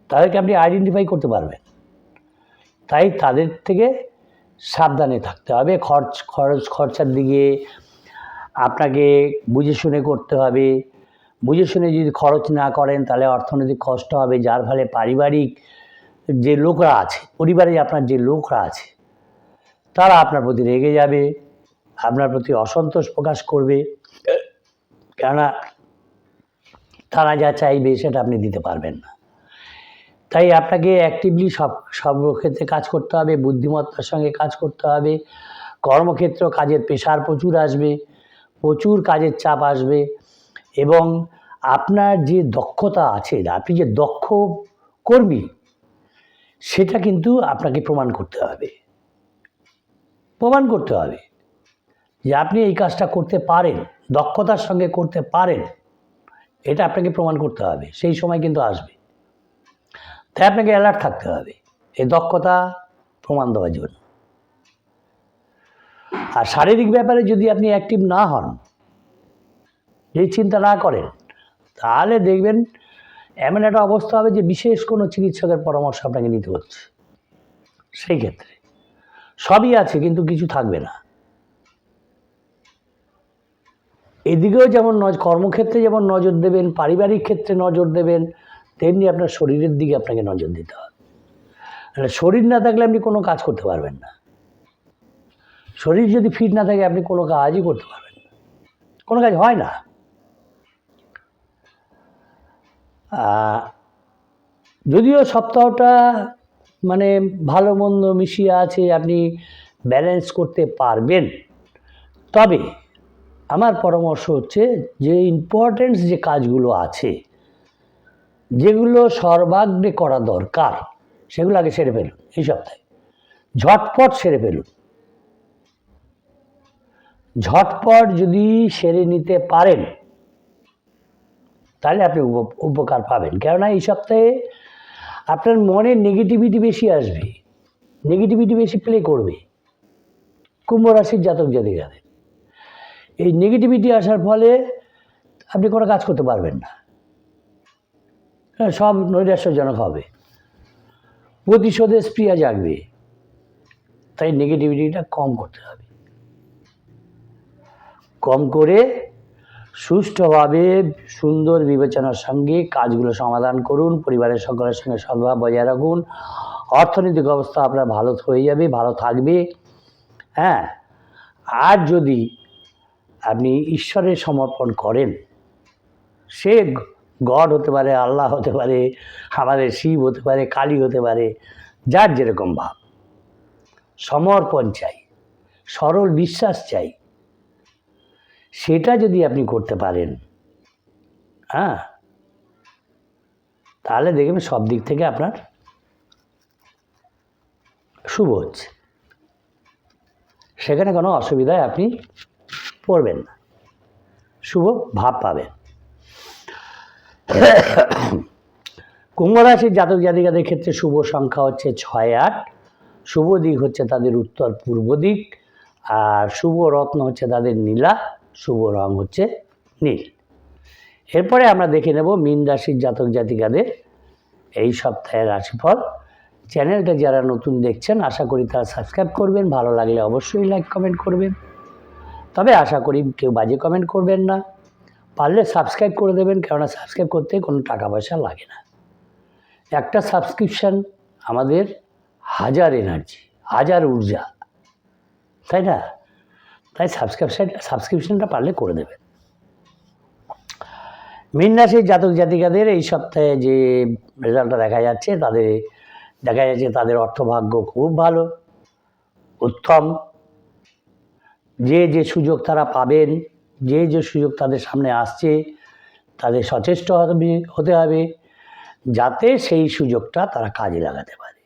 তাদেরকে আপনি আইডেন্টিফাই করতে পারবেন, তাই তাদের থেকে সাবধানে থাকতে হবে। খরচার দিকে আপনাকে বুঝে শুনে করতে হবে। বুঝে শুনে যদি খরচ না করেন তাহলে অর্থনৈতিক কষ্ট হবে, যার ফলে পারিবারিক যে লোকরা আছে, পরিবারে আপনার যে লোকরা আছে, তারা আপনার প্রতি রেগে যাবে, আপনার প্রতি অসন্তোষ প্রকাশ করবে, কেননা তারা যা চাইবে সেটা আপনি দিতে পারবেন না। তাই আপনাকে অ্যাক্টিভলি সব ক্ষেত্রে কাজ করতে হবে, বুদ্ধিমত্তার সঙ্গে কাজ করতে হবে। কর্মক্ষেত্র কাজের প্রেশার প্রচুর আসবে, প্রচুর কাজের চাপ আসবে, এবং আপনার যে দক্ষতা আছে, আপনি যে দক্ষ কর্মী, সেটা কিন্তু আপনাকে প্রমাণ করতে হবে যে আপনি এই কাজটা করতে পারেন, দক্ষতার সঙ্গে করতে পারেন, এটা আপনাকে প্রমাণ করতে হবে। সেই সময় কিন্তু আসবে, তাই আপনাকে অ্যালার্ট থাকতে হবে এই দক্ষতা প্রমাণ দেওয়ার জন্য। আর শারীরিক ব্যাপারে যদি আপনি অ্যাক্টিভ না হন, এই চিন্তা না করেন, তাহলে দেখবেন এমন একটা অবস্থা হবে যে বিশেষ কোনো চিকিৎসকের পরামর্শ আপনাকে নিতে হচ্ছে। সেই ক্ষেত্রে সবই আছে কিন্তু কিছু থাকবে না। এদিকেও যেমন কর্মক্ষেত্রে যেমন নজর দেবেন, পারিবারিক ক্ষেত্রে নজর দেবেন, তেমনি আপনার শরীরের দিকে আপনাকে নজর দিতে হবে। শরীর না থাকলে আপনি কোনো কাজ করতে পারবেন না। শরীর যদি ফিট না থাকে আপনি কোনো কাজই করতে পারবেন না, কোনো কাজ হয় না। যদিও সপ্তাহটা মানে ভালো মন্দ মিশিয়ে আছে, আপনি ব্যালেন্স করতে পারবেন, তবে আমার পরামর্শ হচ্ছে যে ইম্পর্টেন্স যে কাজগুলো আছে, যেগুলো সর্বাগ্রে করা দরকার, সেগুলো আগে সেরে ফেলুন এই সপ্তাহে, ঝটপট সেরে ফেলুন। ঝটপট যদি সেরে নিতে পারেন তাহলে আপনি উপকার পাবেন। কেননা এই সপ্তাহে আপনার মনে নেগেটিভিটি বেশি আসবে, নেগেটিভিটি বেশি প্লে করবে কুম্ভ রাশির জাতক জাতিকাদের। এই নেগেটিভিটি আসার ফলে আপনি কোনো কাজ করতে পারবেন না, সব নৈরাশ্যজনক হবে, প্রতিশোধের স্পৃহা জাগবে। তাই নেগেটিভিটিটা কম করতে হবে, কম করে সুষ্ঠুভাবে সুন্দর বিবেচনার সঙ্গে কাজগুলো সমাধান করুন। পরিবারের সকলের সঙ্গে সদ্ভাব বজায় রাখুন। অর্থনৈতিক অবস্থা আপনার ভালো হয়ে যাবে, ভালো থাকবে। হ্যাঁ, আর যদি আপনি ঈশ্বরের সমর্পণ করেন, সে গড হতে পারে, আল্লাহ হতে পারে, আমাদের শিব হতে পারে, কালী হতে পারে, যার যেরকম ভাব, সমর্পণ চাই, সরল বিশ্বাস চাই, সেটা যদি আপনি করতে পারেন, হ্যাঁ, তাহলে দেখবেন সব দিক থেকে আপনার শুভ হচ্ছে, সেখানে কোনো অসুবিধায় আপনি পড়বেন না, শুভ ভাব পাবেন। কুম্ভ রাশির জাতক জাতিকাদের ক্ষেত্রে শুভ সংখ্যা হচ্ছে 6, 8। শুভ দিক হচ্ছে তাদের উত্তর পূর্ব দিক, আর শুভ রত্ন হচ্ছে তাদের নীলা, শুভ রং হচ্ছে নীল। এরপরে আমরা দেখে নেব মীন রাশির জাতক জাতিকাদের এই সপ্তাহের রাশিফল। চ্যানেলটা যারা নতুন দেখছেন আশা করি তারা সাবস্ক্রাইব করবেন, ভালো লাগলে অবশ্যই লাইক কমেন্ট করবেন। তবে আশা করি কেউ বাজে কমেন্ট করবেন না, পারলে সাবস্ক্রাইব করে দেবেন, কেননা সাবস্ক্রাইব করতে কোনো টাকা পয়সা লাগে না। একটা সাবস্ক্রিপশান আমাদের হাজার এনার্জি, হাজার ঊর্জা, তাই না? তাই সাবস্ক্রিপশানটা পারলে করে দেবেন। মীন রাশির জাতক জাতিকাদের এই সপ্তাহে যে রেজাল্টটা দেখা যাচ্ছে তাদের অর্থভাগ্য খুব ভালো, উত্তম। যে সুযোগ তারা পাবেন, যে সুযোগ তাদের সামনে আসছে, তাদের সচেষ্ট হতে হবে যাতে সেই সুযোগটা তারা কাজে লাগাতে পারে।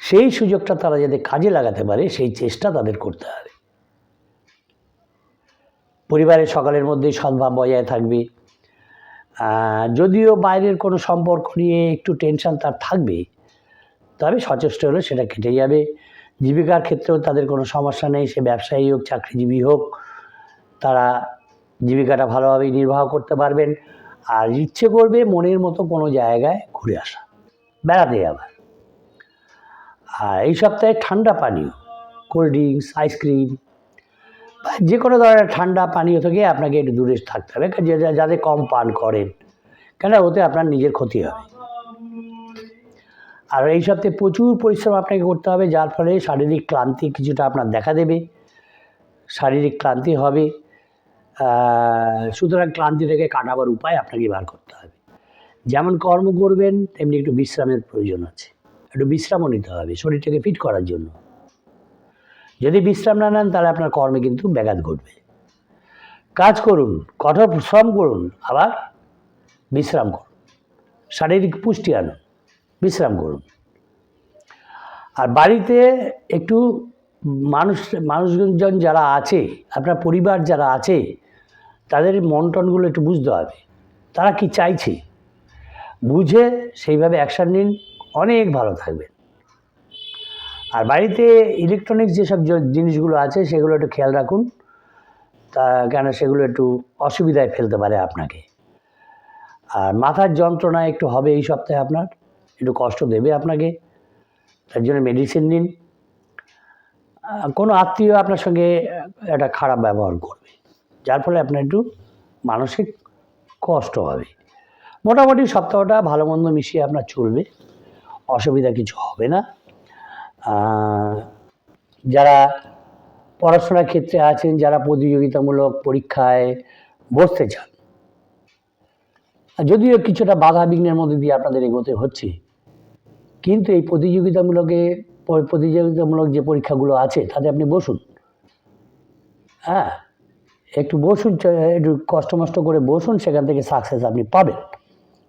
সেই সুযোগটা তারা যাতে কাজে লাগাতে পারে সেই চেষ্টা তাদের করতে হবে। পরিবারের সকলের মধ্যেই সদ্ভাব বজায় থাকবে। যদিও বাইরের কোনো সম্পর্ক নিয়ে একটু টেনশন তার থাকবে, তবে সচেষ্ট হলে সেটা কেটে যাবে। জীবিকার ক্ষেত্রেও তাদের কোনো সমস্যা নেই, সে ব্যবসায়ী হোক চাকরিজীবী হোক, তারা জীবিকাটা ভালোভাবেই নির্বাহ করতে পারবেন। আর ইচ্ছে করবে মনের মতো কোনো জায়গায় ঘুরে আসা, বেড়াতে যাওয়া। আর এই সপ্তাহে ঠান্ডা পানীয়, কোল্ড ড্রিঙ্কস, আইসক্রিম বা যে কোনো ধরনের ঠান্ডা পানীয় থেকে আপনাকে একটু দূরে থাকতে হবে, যাতে কম পান করেন, কেন ওতে আপনার নিজের ক্ষতি হবে। আর এই সপ্তাহে প্রচুর পরিশ্রম আপনাকে করতে হবে, যার ফলে শারীরিক ক্লান্তি কিছুটা আপনার দেখা দেবে, শারীরিক ক্লান্তি হবে। সুতরাং ক্লান্তি থেকে কাটাবার উপায় আপনাকে বার করতে হবে। যেমন কর্ম করবেন তেমনি একটু বিশ্রামের প্রয়োজন আছে, একটু বিশ্রামও নিতে হবে শরীরটাকে ফিট করার জন্য। যদি বিশ্রাম না নেন তাহলে আপনার কর্মে কিন্তু ব্যাঘাত ঘটবে। কাজ করুন, কঠোর শ্রম করুন, আবার বিশ্রাম করুন, শারীরিক পুষ্টি আনুন, বিশ্রাম করুন। আর বাড়িতে একটু মানুষজন যারা আছে, আপনার পরিবার যারা আছে, তাদের মন টনগুলো একটু বুঝতে হবে, তারা কি চাইছে, বুঝে সেইভাবে অ্যাকশান নিন, অনেক ভালো থাকবেন। আর বাড়িতে ইলেকট্রনিক্স যেসব জিনিসগুলো আছে সেগুলো একটু খেয়াল রাখুন, কেন সেগুলো একটু অসুবিধায় ফেলতে পারে আপনাকে। আর মাথার যন্ত্রণা একটু হবে এই সপ্তাহে, আপনার একটু কষ্ট দেবে আপনাকে, তার জন্য মেডিসিন নিন। কোনো আত্মীয় আপনার সঙ্গে একটা খারাপ ব্যবহার করবে, যার ফলে আপনার একটু মানসিক কষ্ট হবে। মোটামুটি সপ্তাহটা ভালো মন্দ মিশিয়ে আপনার চলবে, অসুবিধা কিছু হবে না। যারা পড়াশোনার ক্ষেত্রে আছেন, যারা প্রতিযোগিতামূলক পরীক্ষায় বসতে চান, যদিও কিছুটা বাধা বিঘ্নের মধ্যে দিয়ে আপনাদের এগোতে হচ্ছে, কিন্তু এই প্রতিযোগিতামূলক যে পরীক্ষাগুলো আছে তাতে আপনি বসুন। হ্যাঁ, একটু বসুন, একটু কষ্ট মষ্ট করে বসুন, সেখান থেকে সাকসেস আপনি পাবেন,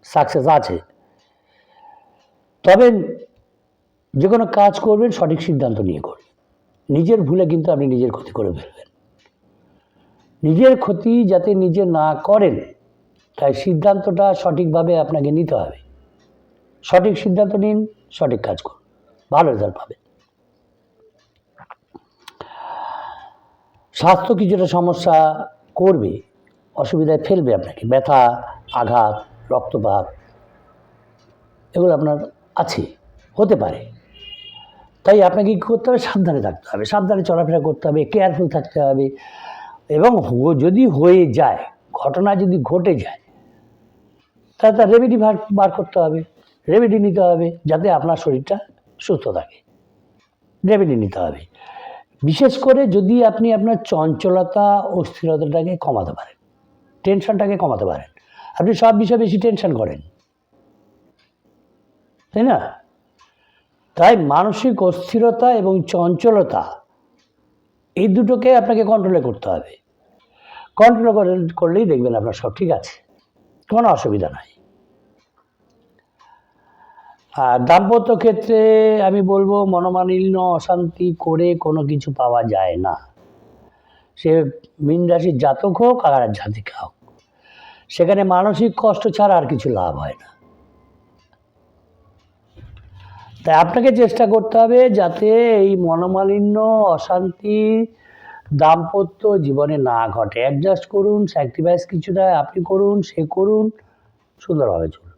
সাকসেস আছে। তবে যে কোনো কাজ করবেন সঠিক সিদ্ধান্ত নিয়ে করবেন, নিজের ভুলে কিন্তু আপনি নিজের ক্ষতি করে ফেলবেন। নিজের ক্ষতি যাতে নিজে না করেন তাই সিদ্ধান্তটা সঠিকভাবে আপনাকে নিতে হবে। সঠিক সিদ্ধান্ত নিন, সঠিক কাজ করুন, ভালো রেজাল্ট পাবেন। স্বাস্থ্য কিছুটা সমস্যা করবে, অসুবিধায় ফেলবে আপনাকে, ব্যথা, আঘাত, রক্তপাত এগুলো আপনার আছে, হতে পারে। তাই আপনাকে কী করতে হবে, সাবধানে থাকতে হবে, সাবধানে চলাফেরা করতে হবে, কেয়ারফুল থাকতে হবে। এবং যদি হয়ে যায়, ঘটনা যদি ঘটে যায়, তাহলে তার রেমেডি বার করতে হবে, রেমেডি নিতে হবে যাতে আপনার শরীরটা সুস্থ থাকে, রেমেডি নিতে হবে। বিশেষ করে যদি আপনি আপনার চঞ্চলতা ও স্থিরতাটাকে কমাতে পারেন, টেনশনটাকে কমাতে পারেন। আপনি সব বিষয়ে বেশি টেনশন করেন, তাই না? তাই মানসিক অস্থিরতা এবং চঞ্চলতা এই দুটোকে আপনাকে কন্ট্রোলে করতে হবে। কন্ট্রোল করলেই দেখবেন আপনার সব ঠিক আছে, কোনো অসুবিধা নাই। আর দাম্পত্য ক্ষেত্রে আমি বলবো মনোমালিন্য অশান্তি করে কোনো কিছু পাওয়া যায় না, সে মীন রাশির জাতক হোক আর জাতিকা হোক, সেখানে মানসিক কষ্ট ছাড়া আর কিছু লাভ হয় না। তাই আপনাকে চেষ্টা করতে হবে যাতে এই মনোমালিন্য, অশান্তি দাম্পত্য জীবনে না ঘটে। অ্যাডজাস্ট করুন, স্যাক্রিফাইস কিছুটা আপনি করুন, সে করুন, সুন্দরভাবে চলুন,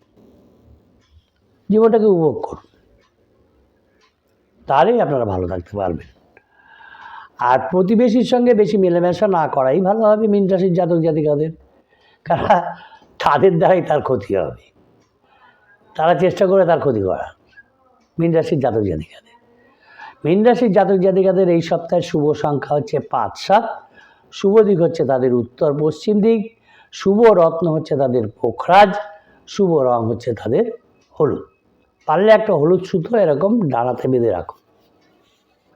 জীবনটাকে উপভোগ করুন, তাহলেই আপনারা ভালো থাকতে পারবেন। আর প্রতিবেশীর সঙ্গে বেশি মেলামেশা না করাই ভালো হবে মীন রাশির জাতক জাতিকাদের, কারণ তাদের দ্বারাই তার ক্ষতি হবে, তারা চেষ্টা করে তার ক্ষতি করার। মীন রাশির জাতক জাতিকাদের, মীন রাশির জাতক জাতিকাদের এই সপ্তাহের শুভ সংখ্যা হচ্ছে 5, 7। শুভ দিক হচ্ছে তাদের উত্তর পশ্চিম দিক। শুভ রত্ন হচ্ছে তাদের পোখরাজ। শুভ রং হচ্ছে তাদের হলুদ। পারলে একটা হলুদ সুতো এরকম ডানাতে বেঁধে রাখো,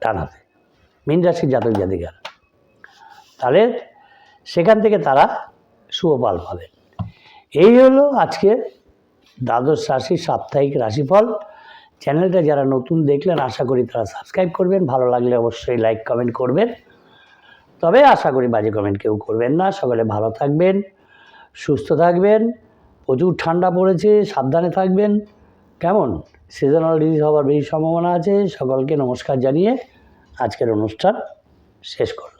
ডানাতে, মীন রাশির জাতক জাতিকারা, তাহলে সেখান থেকে তারা শুভ ফল পাবেন। এই হলো আজকে দ্বাদশ রাশির সাপ্তাহিক রাশিফল। চ্যানেলটা যারা নতুন দেখলেন আশা করি তারা সাবস্ক্রাইব করবেন, ভালো লাগলে অবশ্যই লাইক কমেন্ট করবেন, তবে আশা করি বাজে কমেন্ট কেউ করবেন না। সকলে ভালো থাকবেন, সুস্থ থাকবেন, প্রচুর ঠান্ডা পড়েছে, সাবধানে থাকবেন, কেমন, সিজনাল ডিজিজ হওয়ার বেশি সম্ভাবনা আছে। সকলকে নমস্কার জানিয়ে আজকের অনুষ্ঠান শেষ করলাম।